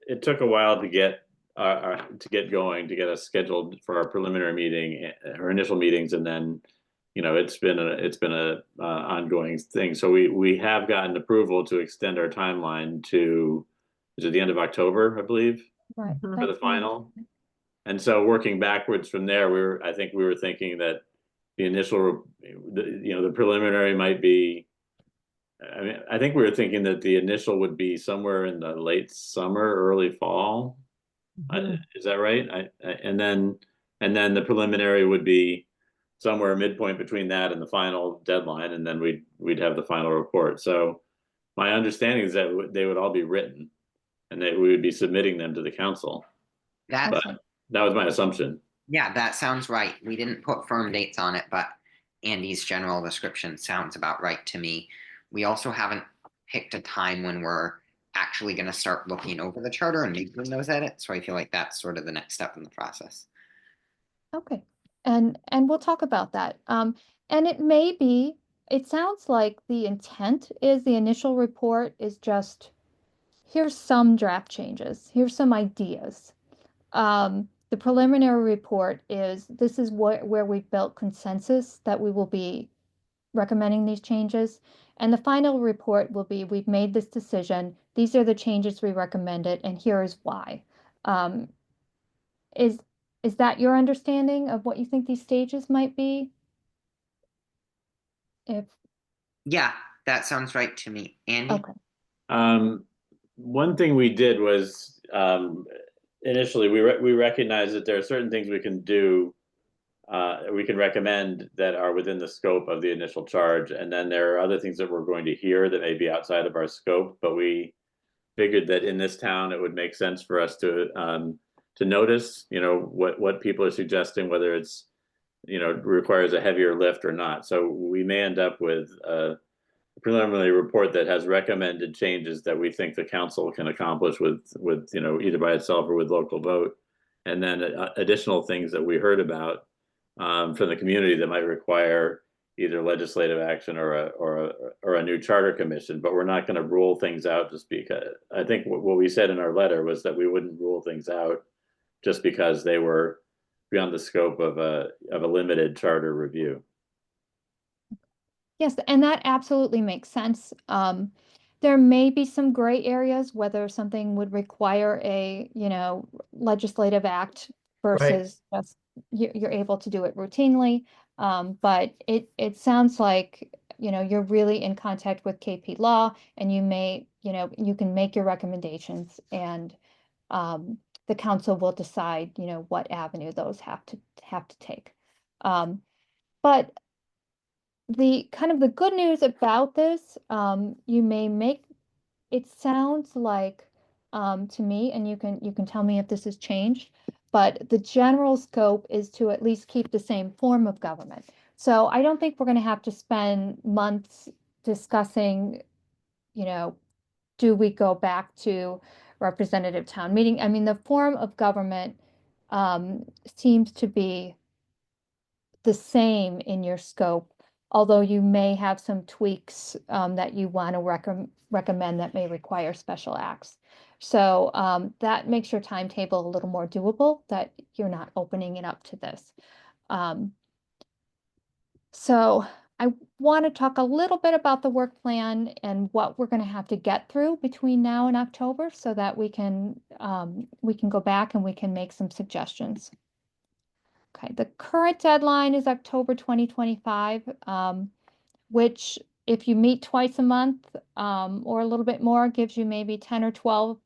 E: it took a while to get going, to get us scheduled for our preliminary meeting, our initial meetings, and then, it's been a ongoing thing. So we have gotten approval to extend our timeline to the end of October, I believe,
A: Right.
D: Mhm.
E: for the final. And so working backwards from there, I think we were thinking that the initial, the preliminary might be. I mean, I think we were thinking that the initial would be somewhere in the late summer, early fall. Is that right? And then the preliminary would be somewhere midpoint between that and the final deadline, and then we'd have the final report. So my understanding is that they would all be written, and that we would be submitting them to the council.
B: That's
A: Okay.
E: That was my assumption.
B: Yeah, that sounds right. We didn't put firm dates on it, but Andy's general description sounds about right to me. We also haven't picked a time when we're actually going to start looking over the charter and making those edits. So I feel like that's sort of the next step in the process.
A: Okay, and we'll talk about that. And it may be, it sounds like the intent is the initial report is just, here's some draft changes, here's some ideas. The preliminary report is, this is where we've built consensus that we will be recommending these changes. And the final report will be, we've made this decision, these are the changes we recommended, and here is why. Um, is is that your understanding of what you think these stages might be? If,
B: Yeah, that sounds right to me. Andy?
A: okay,
E: One thing we did was initially we recognize that there are certain things we can do, we can recommend that are within the scope of the initial charge, and then there are other things that we're going to hear that may be outside of our scope. But we figured that in this town it would make sense for us to notice, what people are suggesting, whether it's requires a heavier lift or not. So we may end up with a preliminary report that has recommended changes that we think the council can accomplish with either by itself or with local vote, and then additional things that we heard about from the community that might require either legislative action or a new charter commission. But we're not going to rule things out just because. I think what we said in our letter was that we wouldn't rule things out just because they were beyond the scope of a limited charter review.
A: yes, and that absolutely makes sense. There may be some gray areas, whether something would require a, legislative act versus just you're able to do it routinely. But it sounds like, you're really in contact with KP Law, and you may, you can make your recommendations, and the council will decide, what avenue those have to take. But the kind of the good news about this, you may make, it sounds like, to me, and you can tell me if this has changed, but the general scope is to at least keep the same form of government. So I don't think we're going to have to spend months discussing, do we go back to representative town meeting? I mean, the form of government seems to be the same in your scope, although you may have some tweaks that you want to recommend that may require special acts. So that makes your timetable a little more doable, that you're not opening it up to this. So I want to talk a little bit about the work plan and what we're going to have to get through between now and October, so that we can go back and we can make some suggestions. Okay, the current deadline is October 2025, which, if you meet twice a month or a little bit more, gives you maybe 10 or 12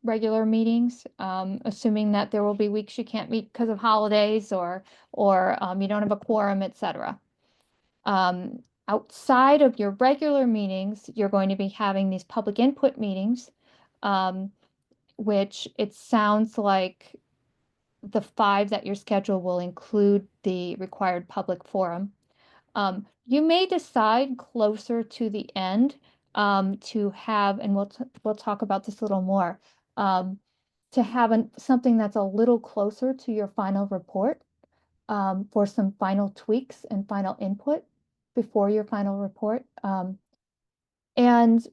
A: regular meetings, assuming that there will be weeks you can't meet because of holidays or you don't have a quorum, etc. Outside of your regular meetings, you're going to be having these public input meetings, which it sounds like the 5 that your schedule will include the required public forum. You may decide closer to the end to have, and we'll talk about this a little more, to have something that's a little closer to your final report, for some final tweaks and final input before your final report. And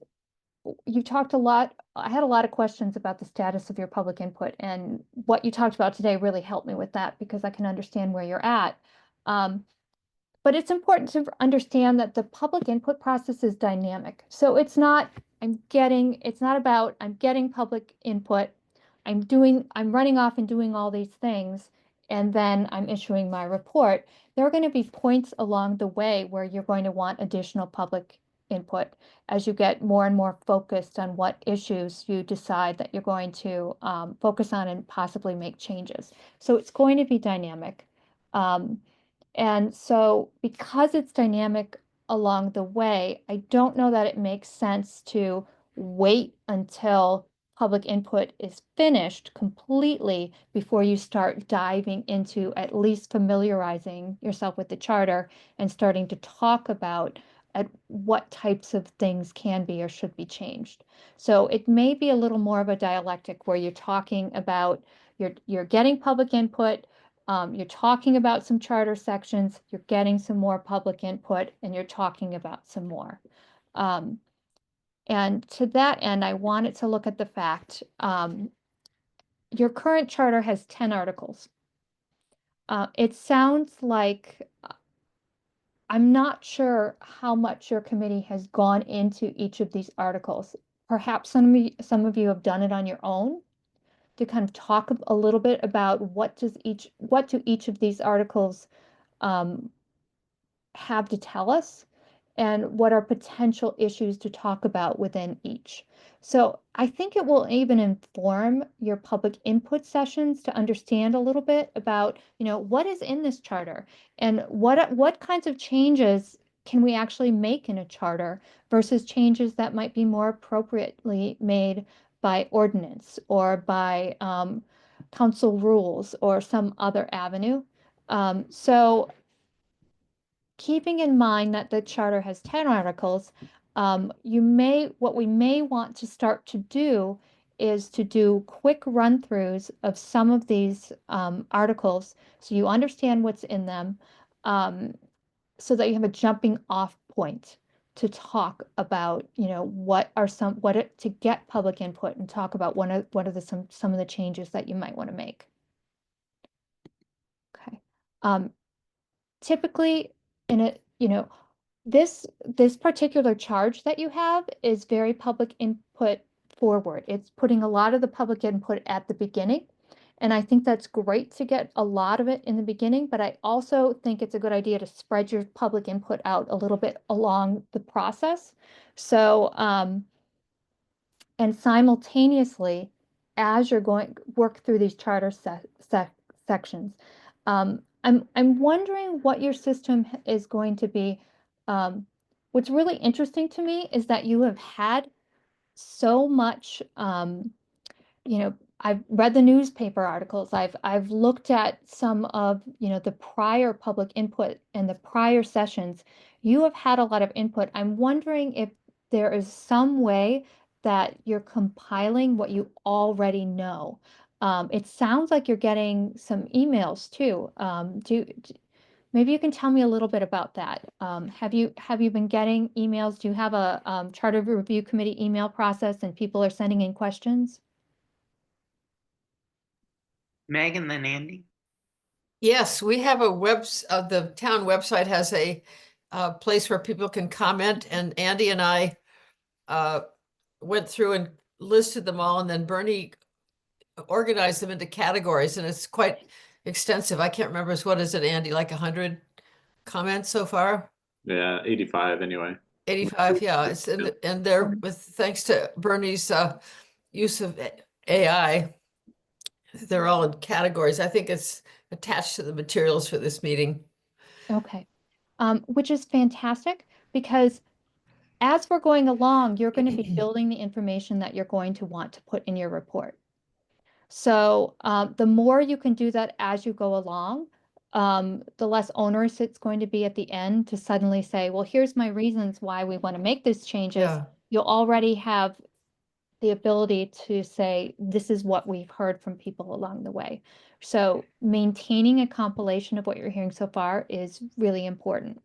A: you talked a lot. I had a lot of questions about the status of your public input, and what you talked about today really helped me with that, because I can understand where you're at. But it's important to understand that the public input process is dynamic. So it's not about I'm getting public input, I'm running off and doing all these things, and then I'm issuing my report. There are going to be points along the way where you're going to want additional public input as you get more and more focused on what issues you decide that you're going to focus on and possibly make changes. So it's going to be dynamic. And so because it's dynamic along the way, I don't know that it makes sense to wait until public input is finished completely before you start diving into at least familiarizing yourself with the charter and starting to talk about what types of things can be or should be changed. So it may be a little more of a dialectic where you're talking about, you're getting public input, you're talking about some charter sections, you're getting some more public input, and you're talking about some more. And to that end, I wanted to look at the fact, your current charter has 10 articles. It sounds like, I'm not sure how much your committee has gone into each of these articles. Perhaps some of you have done it on your own to kind of talk a little bit about what do each of these articles have to tell us, and what are potential issues to talk about within each. So I think it will even inform your public input sessions to understand a little bit about, what is in this charter and what kinds of changes can we actually make in a charter versus changes that might be more appropriately made by ordinance or by council rules or some other avenue. So keeping in mind that the charter has 10 articles, what we may want to start to do is to do quick run-throughs of some of these articles so you understand what's in them, so that you have a jumping off point to talk about, to get public input and talk about what are some of the changes that you might want to make. Okay. Typically in a, this particular charge that you have is very public input forward. It's putting a lot of the public input at the beginning. And I think that's great to get a lot of it in the beginning, but I also think it's a good idea to spread your public input out a little bit along the process. So, and simultaneously, as you're work through these charter sections, I'm wondering what your system is going to be. What's really interesting to me is that you have had so much, I've read the newspaper articles. I've looked at some of, the prior public input and the prior sessions. You have had a lot of input. I'm wondering if there is some way that you're compiling what you already know. It sounds like you're getting some emails too. Maybe you can tell me a little bit about that. Have you been getting emails? Do you have a charter review committee email process and people are sending in questions?
B: Meg and then Andy.
D: Yes, we have the town website has a place where people can comment, and Andy and I went through and listed them all, and then Bernie organized them into categories, and it's quite extensive. I can't remember, what is it, Andy, like 100 comments so far?
E: Yeah, 85 anyway.
D: 85, yeah. And they're thanks to Bernie's use of AI, they're all in categories. I think it's attached to the materials for this meeting.
A: Okay. Which is fantastic, because as we're going along, you're going to be building the information that you're going to want to put in your report. So the more you can do that as you go along, the less onerous it's going to be at the end to suddenly say, well, here's my reasons why we want to make these changes.
D: Yeah.
A: You'll already have the ability to say, this is what we've heard from people along the way. So maintaining a compilation of what you're hearing so far is really important.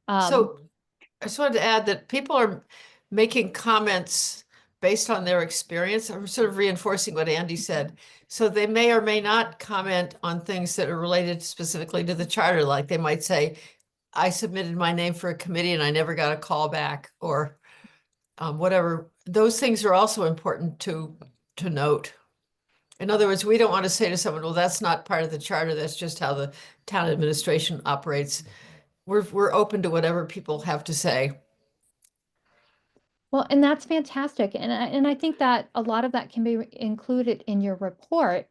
D: So I just wanted to add that people are making comments based on their experience. I'm sort of reinforcing what Andy said. So they may or may not comment on things that are related specifically to the charter. Like they might say, I submitted my name for a committee and I never got a call back, or whatever. Those things are also important to note. In other words, we don't want to say to someone, well, that's not part of the charter. That's just how the town administration operates. We're open to whatever people have to say.
A: Well, and that's fantastic. And I think that a lot of that can be included in your report,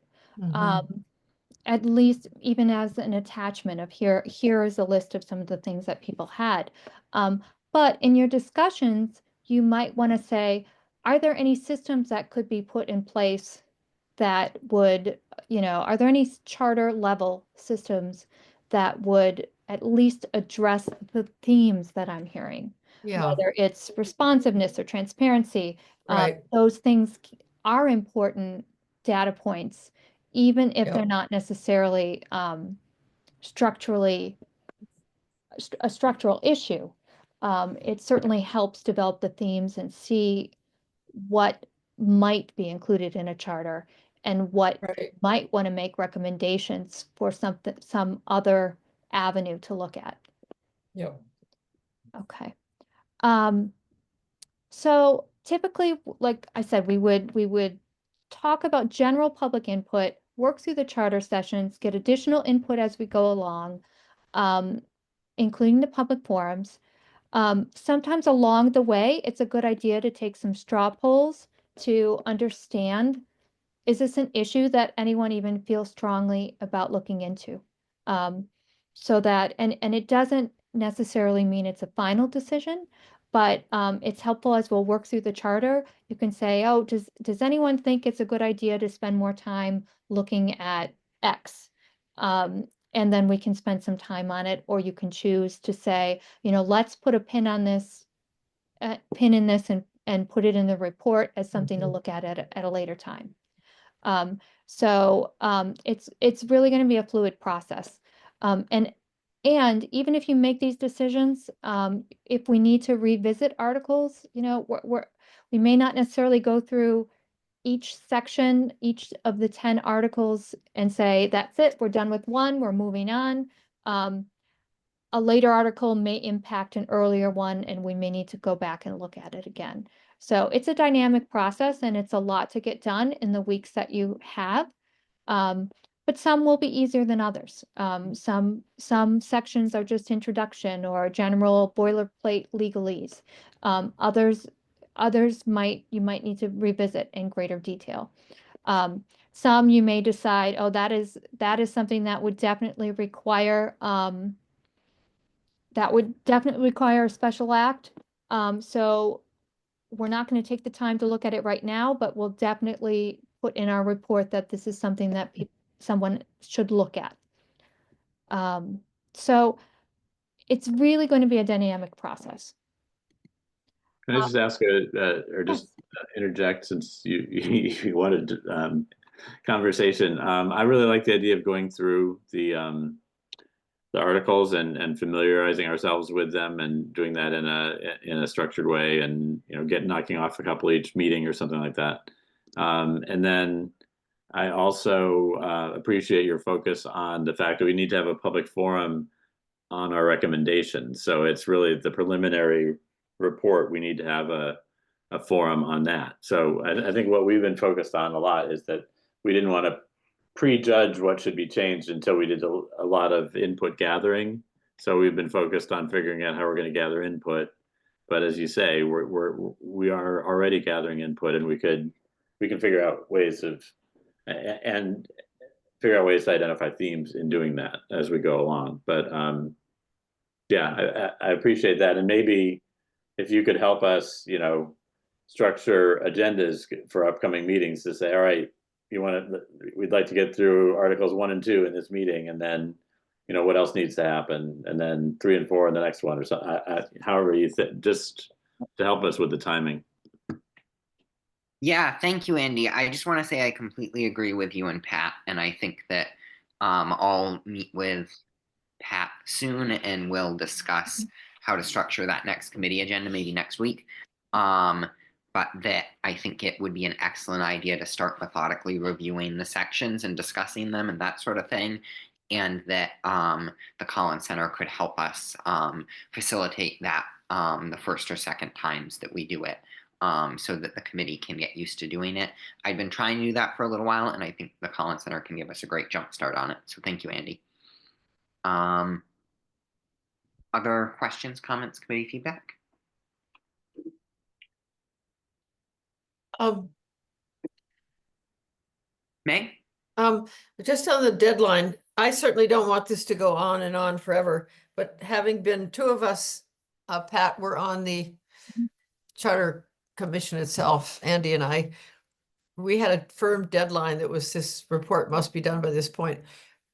A: at least even as an attachment of here is a list of some of the things that people had. But in your discussions, you might want to say, are there any systems that could be put in place that would, are there any charter level systems that would at least address the themes that I'm hearing?
D: Yeah,
A: Whether it's responsiveness or transparency,
D: right.
A: those things are important data points, even if
D: Yep.
A: they're not necessarily structurally a structural issue. It certainly helps develop the themes and see what might be included in a charter and what
D: Right.
A: might want to make recommendations for some other avenue to look at.
D: Yep.
A: Okay. So typically, like I said, we would talk about general public input, work through the charter sessions, get additional input as we go along, including the public forums. Sometimes along the way, it's a good idea to take some straw polls to understand, is this an issue that anyone even feels strongly about looking into? So that, and it doesn't necessarily mean it's a final decision, but it's helpful as we'll work through the charter. You can say, oh, does anyone think it's a good idea to spend more time looking at X? And then we can spend some time on it, or you can choose to say, let's put a pin on this, pin in this and put it in the report as something to look at a later time. It's really going to be a fluid process. And even if you make these decisions, if we need to revisit articles, we may not necessarily go through each section, each of the 10 articles and say, that's it, we're done with one, we're moving on. A later article may impact an earlier one, and we may need to go back and look at it again. So it's a dynamic process, and it's a lot to get done in the weeks that you have. But some will be easier than others. Some sections are just introduction or general boilerplate legalese. Others you might need to revisit in greater detail. Some you may decide, oh, that is something that would definitely require a special act. So we're not going to take the time to look at it right now, but we'll definitely put in our report that this is something that someone should look at. So it's really going to be a dynamic process.
E: Can I just ask or just interject, since you wanted conversation? I really like the idea of going through the articles and familiarizing ourselves with them and doing that in a structured way, and knocking off a couple each meeting or something like that. And then I also appreciate your focus on the fact that we need to have a public forum on our recommendations. So it's really the preliminary report. We need to have a forum on that. So I think what we've been focused on a lot is that we didn't want to prejudge what should be changed until we did a lot of input gathering. So we've been focused on figuring out how we're going to gather input. But as you say, we are already gathering input, and we can figure out ways to identify themes in doing that as we go along. But yeah, I appreciate that. And maybe if you could help us, structure agendas for upcoming meetings to say, all right, we'd like to get through articles 1 and 2 in this meeting, and then what else needs to happen, and then 3 and 4 in the next one, or something. However you think, just to help us with the timing.
B: Yeah, thank you, Andy. I just want to say I completely agree with you and Pat, and I think that I'll meet with Pat soon, and we'll discuss how to structure that next committee agenda, maybe next week. But that I think it would be an excellent idea to start methodically reviewing the sections and discussing them and that sort of thing. And that the Collins Center could help us facilitate that the first or second times that we do it, so that the committee can get used to doing it. I've been trying to do that for a little while, and I think the Collins Center can give us a great jump start on it. So thank you, Andy. Other questions, comments, committee feedback? Meg?
D: Just on the deadline, I certainly don't want this to go on and on forever, but having been two of us, Pat, we're on the Charter commission itself, Andy and I, we had a firm deadline that was this report must be done by this point.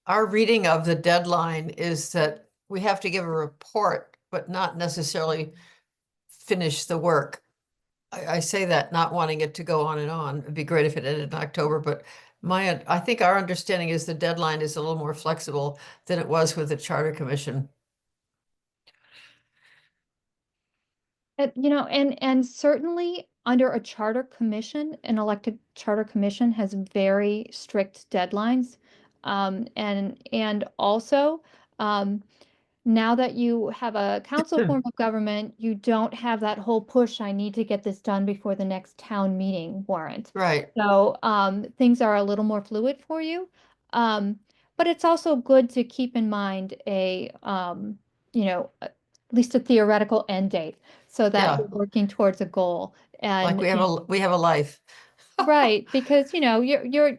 D: Our reading of the deadline is that we have to give a report, but not necessarily finish the work. I say that not wanting it to go on and on. It'd be great if it ended in October, but I think our understanding is the deadline is a little more flexible than it was with the Charter Commission.
A: You know, and certainly under a charter commission, an elected charter commission has very strict deadlines. And also, now that you have a council form of government, you don't have that whole push, I need to get this done before the next town meeting warrant.
D: Right.
A: So, things are a little more fluid for you. But it's also good to keep in mind you know, at least a theoretical end date, so that
D: Yeah.
A: you're working towards a goal.
D: Like
A: And,
D: we have a life.
A: right, because, you know, you're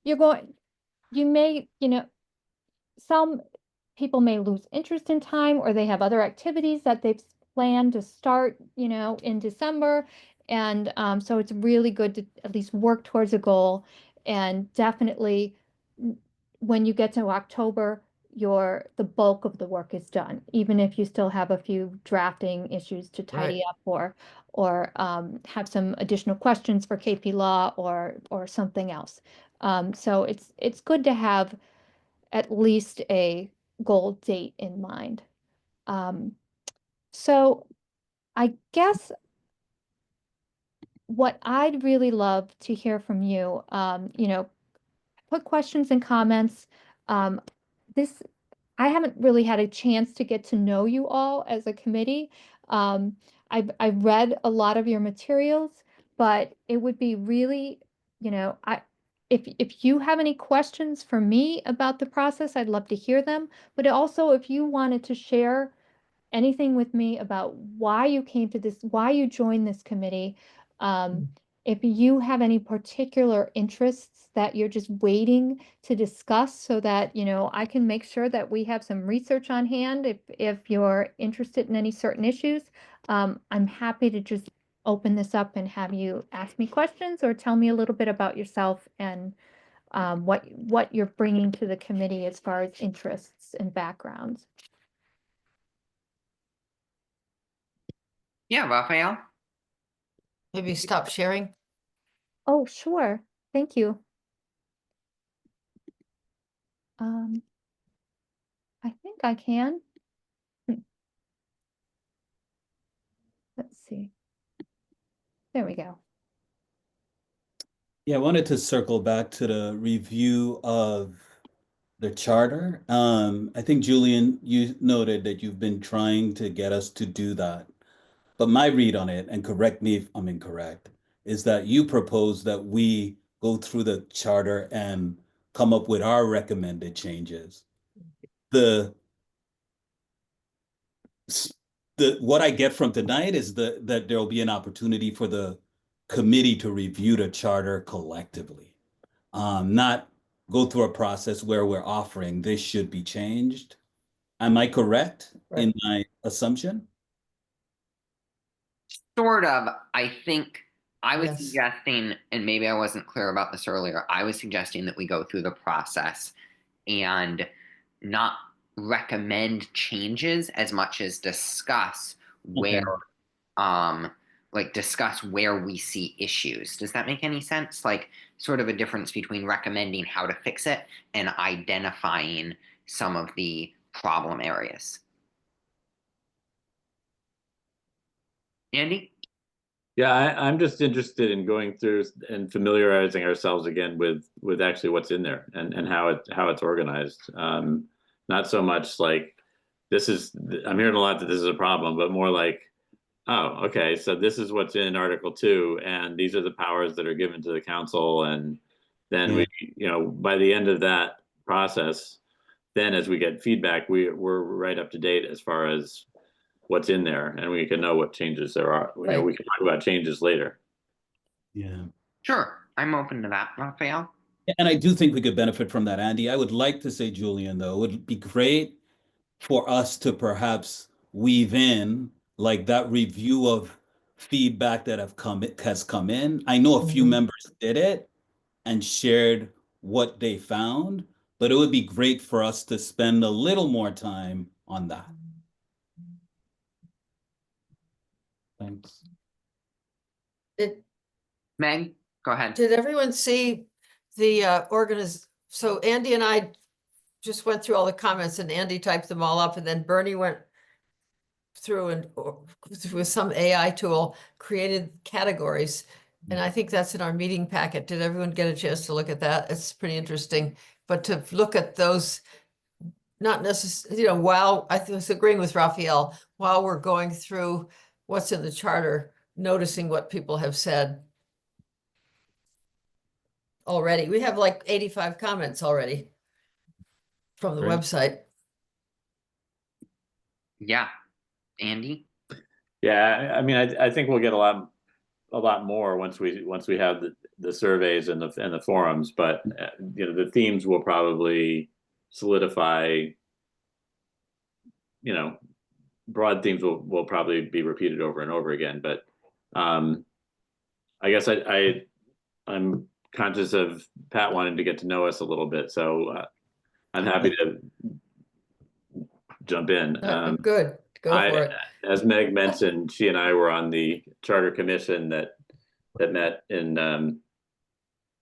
A: going, you may, you know, some people may lose interest in time, or they have other activities that they've planned to start, you know, in December. And so it's really good to at least work towards a goal. And definitely when you get to October, the bulk of the work is done, even if you still have a few drafting issues to tidy up, or have some additional questions for KP Law or something else. So it's good to have at least a goal date in mind. So I guess what I'd really love to hear from you, you know, put questions and comments. This, I haven't really had a chance to get to know you all as a committee. I've read a lot of your materials, but it would be really, you know, if you have any questions for me about the process, I'd love to hear them. But also, if you wanted to share anything with me about why you came to this, why you joined this committee, if you have any particular interests that you're just waiting to discuss, so that, you know, I can make sure that we have some research on hand. If you're interested in any certain issues, I'm happy to just open this up and have you ask me questions or tell me a little bit about yourself and what you're bringing to the committee as far as interests and backgrounds.
B: Yeah, Raphael.
D: Maybe stop sharing.
A: Oh, sure. Thank you. I think I can. Let's see. There we go.
F: Yeah, I wanted to circle back to the review of the charter. I think Julian, you noted that you've been trying to get us to do that. But my read on it, and correct me if I'm incorrect, is that you propose that we go through the charter and come up with our recommended changes. What I get from tonight is that there'll be an opportunity for the committee to review the charter collectively, not go through a process where we're offering this should be changed. Am I correct in my assumption?
B: Sort of. I think I was
D: Yes.
B: suggesting, and maybe I wasn't clear about this earlier, I was suggesting that we go through the process and not recommend changes as much as discuss where discuss where we see issues. Does that make any sense? Like, sort of a difference between recommending how to fix it and identifying some of the problem areas. Andy?
E: Yeah, I'm just interested in going through and familiarizing ourselves again with actually what's in there and how it's organized. Not so much like I'm hearing a lot that this is a problem, but more like, oh, okay, so this is what's in Article 2, and these are the powers that are given to the council, and then we, you know, by the end of that process, then as we get feedback, we're right up to date as far as what's in there, and we can know what changes there are. You know, we can talk about changes later.
F: Yeah.
B: Sure, I'm open to that, Raphael.
F: And I do think we could benefit from that, Andy. I would like to say, Julian, though, it would be great for us to perhaps weave in like that review of feedback that has come in. I know a few
D: Mhm.
F: members did it and shared what they found, but it would be great for us to spend a little more time on that. Thanks.
B: Meg, go ahead.
D: Did everyone see the so Andy and I just went through all the comments and Andy typed them all up and then Bernie went through and with some AI tool created categories. And I think that's in our meeting packet. Did everyone get a chance to look at that? It's pretty interesting. But to look at those, not necessarily, while I was agreeing with Raphael, while we're going through what's in the charter, noticing what people have said already. We have like 85 comments already from the
F: Great.
D: website.
B: Yeah, Andy.
E: Yeah, I mean, I think we'll get a lot more once we have the surveys and the forums, but the themes will probably solidify. Broad themes will probably be repeated over and over again, but I guess I'm conscious of Pat wanting to get to know us a little bit, so I'm happy to jump in.
D: Good, go for it.
E: As Meg mentioned, she and I were on the Charter Commission that met in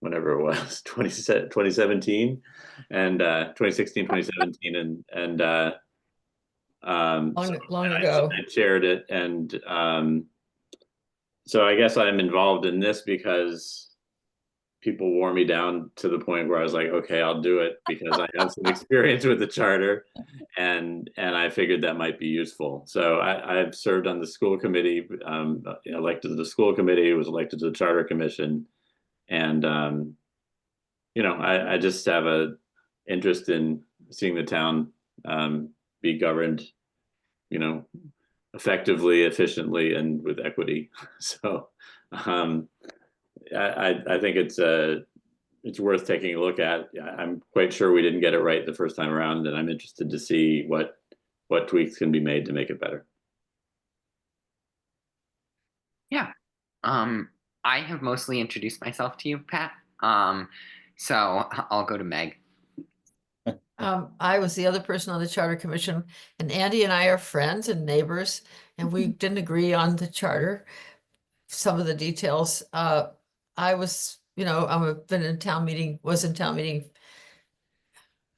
E: whenever it was 2017 and 2016, 2017, and
D: long ago.
E: I chaired it, and so I guess I'm involved in this because people wore me down to the point where I was like, okay, I'll do it because I have some experience with the charter, and I figured that might be useful. So I've served on the school committee, elected to the school committee, was elected to the Charter Commission, and I just have a interest in seeing the town be governed, effectively, efficiently, and with equity. So I think it's worth taking a look at. I'm quite sure we didn't get it right the first time around, and I'm interested to see what tweaks can be made to make it better.
B: Yeah. I have mostly introduced myself to you, Pat. So I'll go to Meg.
D: I was the other person on the Charter Commission, and Andy and I are friends and neighbors, and we didn't agree on the charter, some of the details. I was, been in town meeting, was in town meeting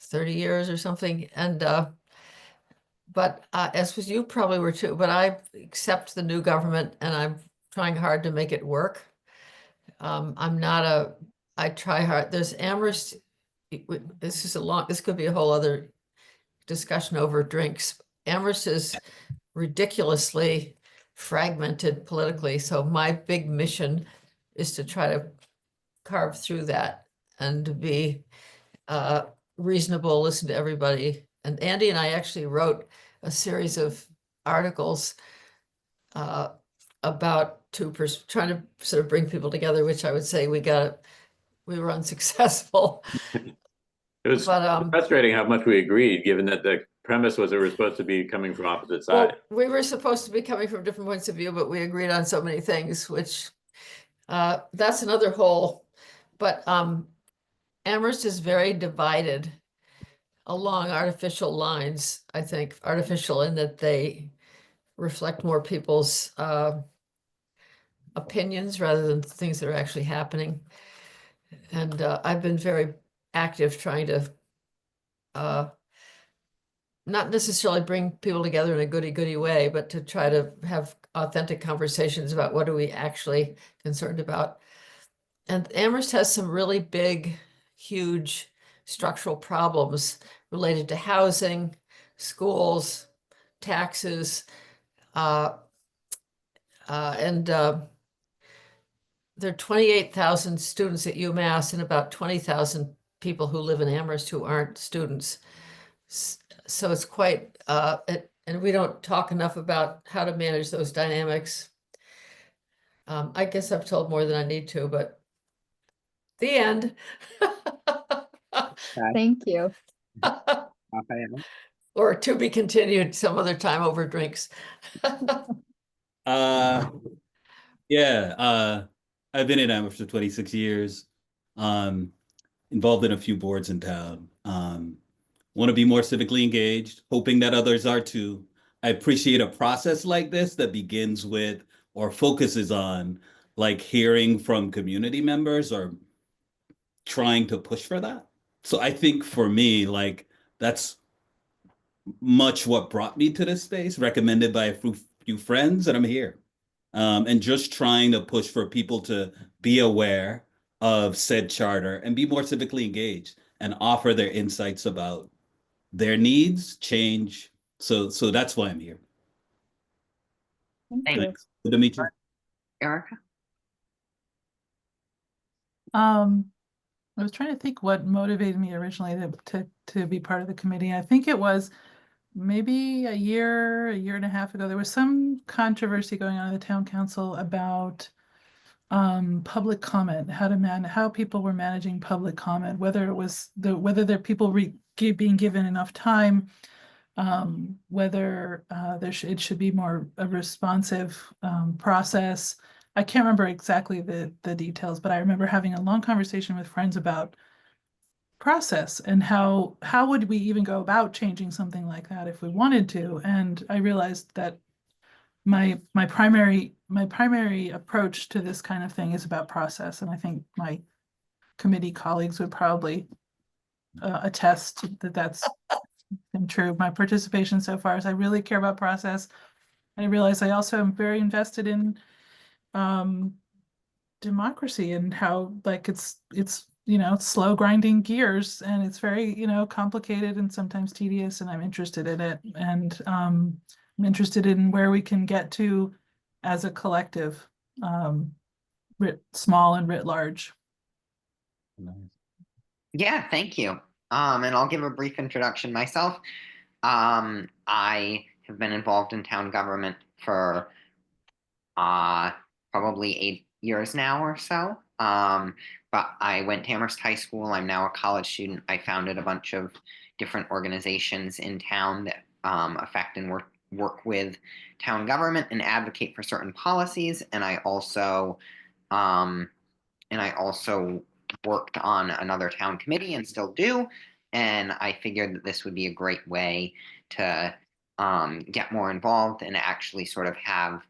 D: 30 years or something, and but as was you probably were too, but I accept the new government and I'm trying hard to make it work. I try hard. There's Amherst. This could be a whole other discussion over drinks. Amherst is ridiculously fragmented politically. So my big mission is to try to carve through that and to be reasonable, listen to everybody. And Andy and I actually wrote a series of articles about trying to sort of bring people together, which I would say we were unsuccessful.
E: It was frustrating how much we agreed, given that the premise was that we were supposed to be coming from opposite sides.
D: Well, we were supposed to be coming from different points of view, but we agreed on so many things, which that's another whole. But Amherst is very divided along artificial lines, I think, artificial in that they reflect more people's opinions rather than things that are actually happening. And I've been very active trying to not necessarily bring people together in a goody-goody way, but to try to have authentic conversations about what are we actually concerned about. And Amherst has some really big, huge structural problems related to housing, schools, taxes, and there are 28,000 students at UMass and about 20,000 people who live in Amherst who aren't students. So it's quite, and we don't talk enough about how to manage those dynamics. I guess I've told more than I need to, but the end.
A: Thank you.
D: Or to be continued some other time over drinks.
F: Yeah, I've been in Amherst for 26 years. Involved in a few boards in town. Want to be more civically engaged, hoping that others are too. I appreciate a process like this that begins with or focuses on like hearing from community members or trying to push for that. So I think for me, like that's much what brought me to this space, recommended by a few friends, and I'm here. And just trying to push for people to be aware of said charter and be more civically engaged and offer their insights about their needs, change. So that's why I'm here.
A: Thank
B: Thank
A: you.
F: Thanks. Good to meet you.
B: Erica?
C: I was trying to think what motivated me originally to be part of the committee. I think it was maybe a year and a half ago, there was some controversy going on in the town council about public comment, how people were managing public comment, whether it was whether there people being given enough time, whether it should be more a responsive process. I can't remember exactly the details, but I remember having a long conversation with friends about process and how would we even go about changing something like that if we wanted to. And I realized that my primary approach to this kind of thing is about process, and I think my committee colleagues would probably attest that that's been true. My participation so far is I really care about process. I realize I also am very invested in democracy and how like it's slow grinding gears, and it's very complicated and sometimes tedious, and I'm interested in it, and I'm interested in where we can get to as a collective, writ small and writ large.
F: Nice.
B: Yeah, thank you. And I'll give a brief introduction myself. I have been involved in town government for probably 8 years now or so. But I went to Amherst High School. I'm now a college student. I founded a bunch of different organizations in town that affect and work with town government and advocate for certain policies. And I also worked on another town committee and still do. And I figured that this would be a great way to get more involved and actually sort of have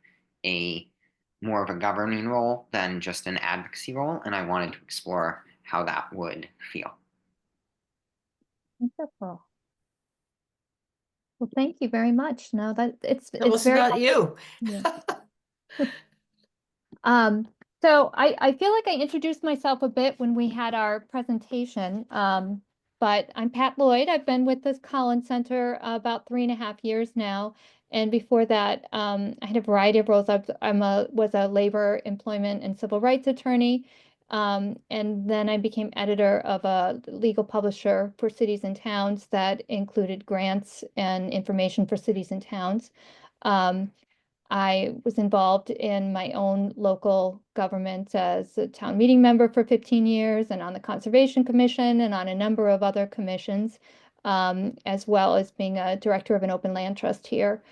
B: a more of a governing role than just an advocacy role. And I wanted to explore how that would feel.
A: Wonderful. Well, thank you very much. No, that
D: Tell
A: it's
D: us
A: very
D: about you.
A: Yeah. So I feel like I introduced myself a bit when we had our presentation. But I'm Pat Lloyd. I've been with this Collins Center about 3.5 years now. And before that, I had a variety of roles. Was a labor, employment, and civil rights attorney. And then I became editor of a legal publisher for cities and towns that included grants and information for cities and towns. I was involved in my own local government as a town meeting member for 15 years and on the Conservation Commission and on a number of other commissions, as well as being a director of an open land trust here.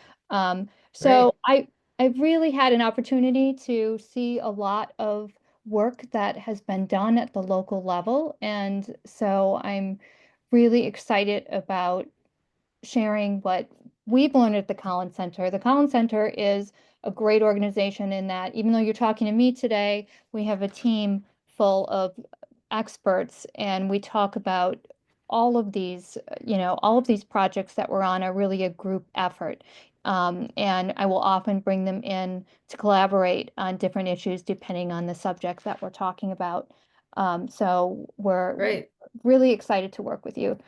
A: So I've really had an opportunity to see a lot of work that has been done at the local level. And so I'm really excited about sharing what we've learned at the Collins Center. The Collins Center is a great organization in that even though you're talking to me today, we have a team full of experts and we talk about all of these, all of these projects that we're on are really a group effort. And I will often bring them in to collaborate on different issues depending on the subject that we're talking about. So we're
D: Great.
A: really excited to work with you.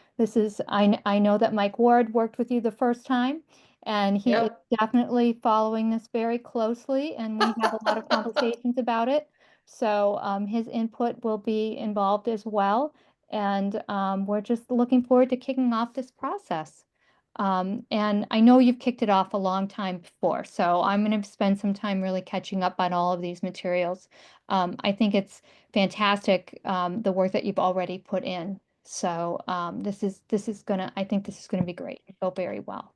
A: I know that Mike Ward worked with you the first time, and he is
D: Yep.
A: definitely following this very closely, and we have a lot of conversations about it. So his input will be involved as well, and we're just looking forward to kicking off this process. And I know you've kicked it off a long time before, so I'm going to spend some time really catching up on all of these materials. I think it's fantastic, the work that you've already put in. So this is gonna, I think this is gonna be great. Go very well.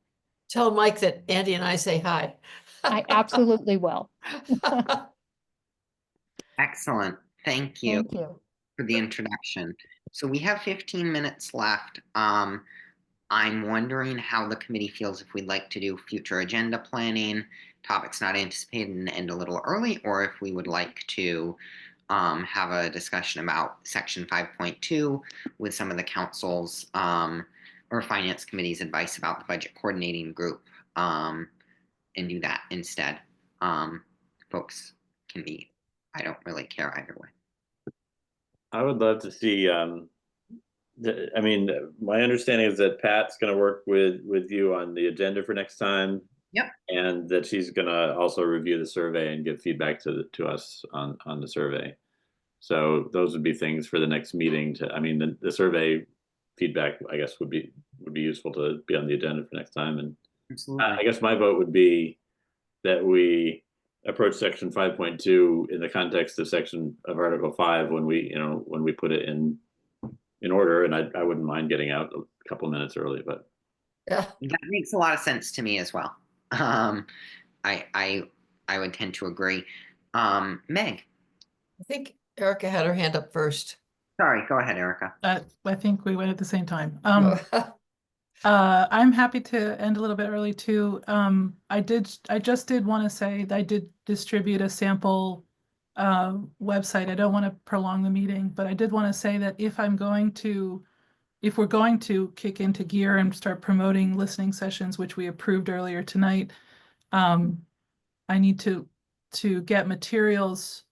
D: Tell Mike that Andy and I say hi.
A: I absolutely will.
B: Excellent. Thank you
A: Thank you.
B: for the introduction. So we have 15 minutes left. I'm wondering how the committee feels if we'd like to do future agenda planning, topics not anticipated and end a little early, or if we would like to have a discussion about section 5.2 with some of the council's or finance committee's advice about the budget coordinating group and do that instead. Folks can be, I don't really care either way.
E: I would love to see, I mean, my understanding is that Pat's gonna work with you on the agenda for next time.
B: Yep.
E: And that she's gonna also review the survey and give feedback to us on the survey. So those would be things for the next meeting to, I mean, the survey feedback, I guess, would be useful to be on the agenda for next time. And
B: Absolutely.
E: I guess my vote would be that we approach section 5.2 in the context of Article 5 when we put it in order. And I wouldn't mind getting out a couple minutes early, but
D: Yeah,
B: That makes a lot of sense to me as well. I would tend to agree. Meg,
D: I think Erica had her hand up first.
B: sorry, go ahead, Erica.
C: I think we went at the same time. I'm happy to end a little bit early too. I just did want to say that I did distribute a sample website. I don't want to prolong the meeting, but I did want to say that if we're going to kick into gear and start promoting listening sessions, which we approved earlier tonight, I need to get materials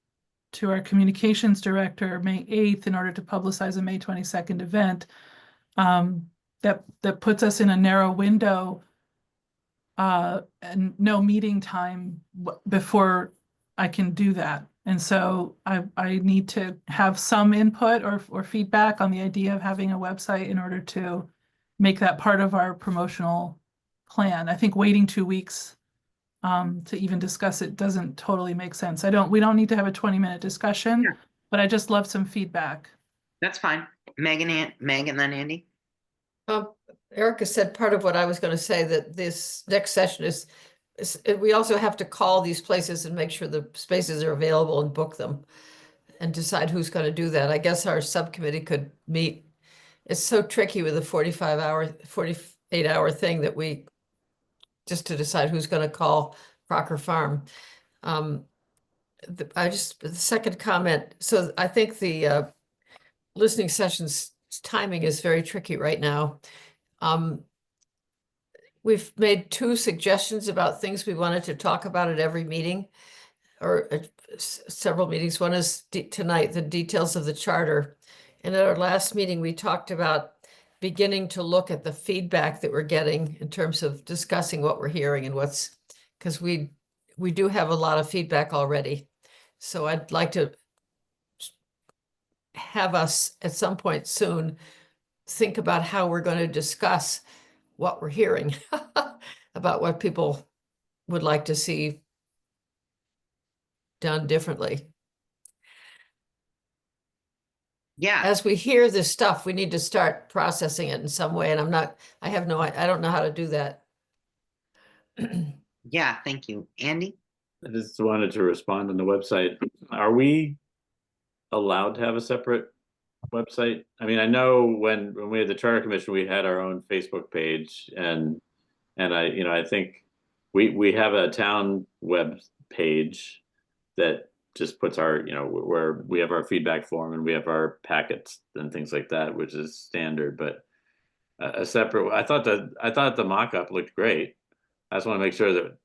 C: to our communications director May 8th in order to publicize a May 22nd event. That puts us in a narrow window and no meeting time before I can do that. And so I need to have some input or feedback on the idea of having a website in order to make that part of our promotional plan. I think waiting 2 weeks to even discuss it doesn't totally make sense. We don't need to have a 20-minute discussion,
B: Sure.
C: but I just love some feedback.
B: That's fine. Meg and then Andy.
D: Erica said part of what I was going to say, that this next session is we also have to call these places and make sure the spaces are available and book them and decide who's going to do that. I guess our subcommittee could meet. It's so tricky with a 48-hour thing that we just to decide who's going to call Crocker Farm. The second comment. So I think the listening sessions timing is very tricky right now. We've made 2 suggestions about things we wanted to talk about at every meeting or several meetings. One is tonight, the details of the charter. And at our last meeting, we talked about beginning to look at the feedback that we're getting in terms of discussing what we're hearing and because we do have a lot of feedback already. So I'd like to have us at some point soon think about how we're going to discuss what we're hearing about what people would like to see done differently.
B: Yeah.
D: As we hear this stuff, we need to start processing it in some way. And I don't know how to do that.
B: Yeah, thank you. Andy?
E: I just wanted to respond on the website. Are we allowed to have a separate website? I mean, I know when we had the Charter Commission, we had our own Facebook page, and I think we have a town web page that just puts our, where we have our feedback form and we have our packets and things like that, which is standard. But a separate, I thought the mock-up looked great. I just want to make sure that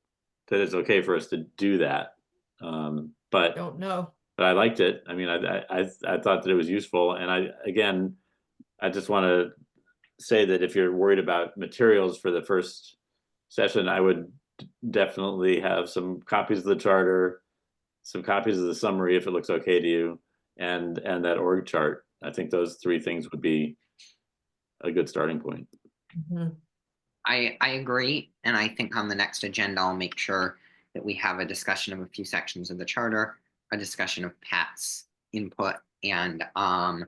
E: it's okay for us to do that. But
D: Don't know.
E: But I liked it. I mean, I thought that it was useful. And I just want to say that if you're worried about materials for the first session, I would definitely have some copies of the charter, some copies of the summary, if it looks okay to you, and that org chart. I think those 3 things would be a good starting point.
D: Mm-hmm.
B: I agree. And I think on the next agenda, I'll make sure that we have a discussion of a few sections of the charter, a discussion of Pat's input and on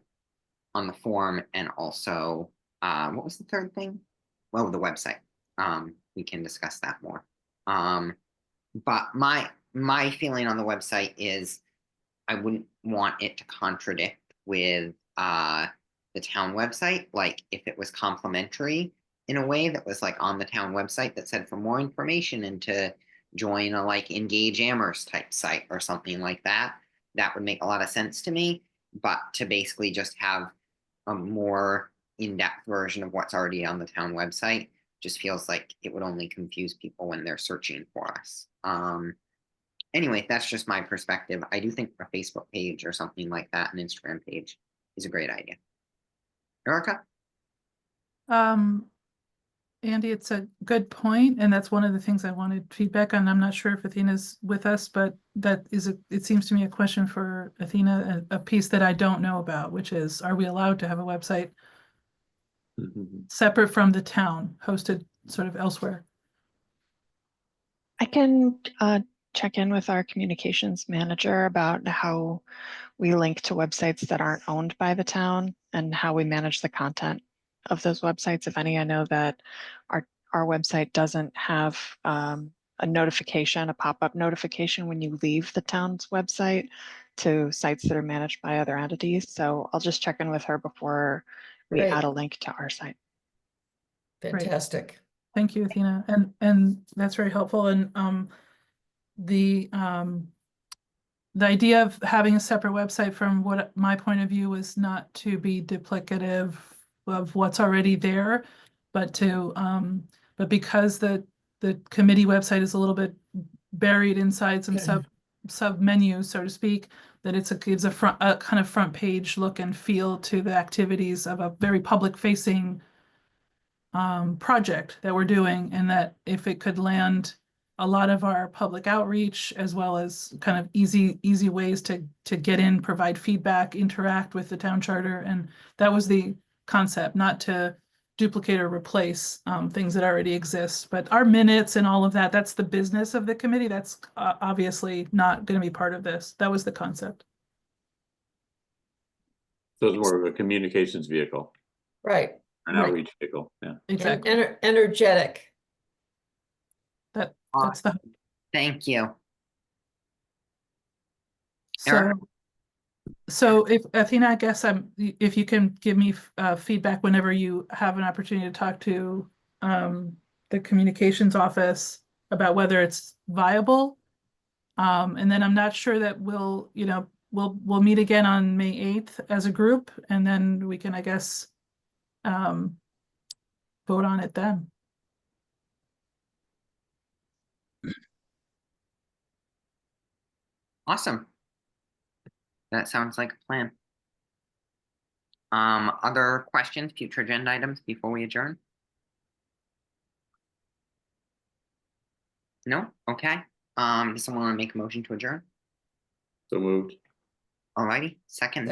B: the form, and also what was the third thing? Well, the website. We can discuss that more. But my feeling on the website is I wouldn't want it to contradict with the town website. Like if it was complimentary in a way that was like on the town website that said for more information and to join a like Engage Amherst type site or something like that, that would make a lot of sense to me. But to basically just have a more in-depth version of what's already on the town website just feels like it would only confuse people when they're searching for us. Anyway, that's just my perspective. I do think a Facebook page or something like that, an Instagram page, is a great idea. Erica?
C: Andy, it's a good point, and that's one of the things I wanted feedback on. I'm not sure if Athena's with us, but that is it seems to me a question for Athena, a piece that I don't know about, which is, are we allowed to have a website separate from the town, hosted sort of elsewhere?
G: I can check in with our communications manager about how we link to websites that aren't owned by the town and how we manage the content of those websites, if any. I know that our website doesn't have a notification, a pop-up notification when you leave the town's website to sites that are managed by other entities. So I'll just check in with her before we
D: Great.
G: add a link to our site.
D: Fantastic.
C: Thank you, Athena, and that's very helpful. And the idea of having a separate website, from what my point of view, is not to be duplicative of what's already there, but to but because the committee website is a little bit buried inside some sub menus, so to speak, that gives a kind of front page look and feel to the activities of a very public facing project that we're doing, and that if it could land a lot of our public outreach, as well as kind of easy ways to get in, provide feedback, interact with the town charter. And that was the concept, not to duplicate or replace things that already exist. But our minutes and all of that, that's the business of the committee. That's obviously not going to be part of this. That was the concept.
E: So it's more of a communications vehicle,
D: Right.
E: an
D: Right.
E: outreach vehicle, yeah.
C: Exactly.
D: Energetic.
C: That's the
B: Thank you.
C: so. So if Athena, I guess if you can give me feedback whenever you have an opportunity to talk to the communications office about whether it's viable. And then I'm not sure that we'll meet again on May 8th as a group, and then we can, I guess, vote on it then.
B: Awesome. That sounds like a plan. Other questions, future agenda items before we adjourn? No? Okay. Does someone want to make a motion to adjourn?
E: So moved.
B: Alrighty, second.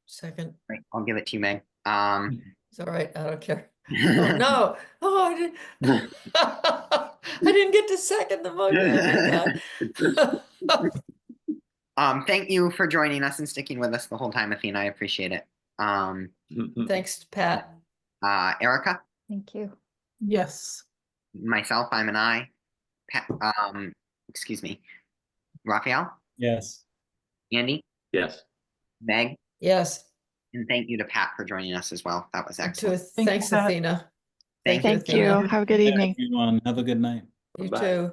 D: Second.
B: Right, I'll give it to you, Meg.
D: It's all right. I don't care. Oh, no. Oh, I didn't. I didn't get to second the motion. Oh, my
B: Thank you for joining us and sticking with us the whole time, Athena. I appreciate it.
D: God. Thanks, Pat.
B: Erica,
A: Thank you.
C: Yes.
B: myself, I'm an I. Excuse me. Raphael,
F: Yes.
B: Andy,
E: Yes.
B: Meg,
D: Yes.
B: and thank you to Pat for joining us as well. That was excellent.
C: Thank you,
D: Thanks,
C: Pat.
D: Athena.
B: Thank
G: Thank you.
D: Athena.
G: Have a good evening.
F: Everyone, have a good night.
D: You
E: Bye.
D: too.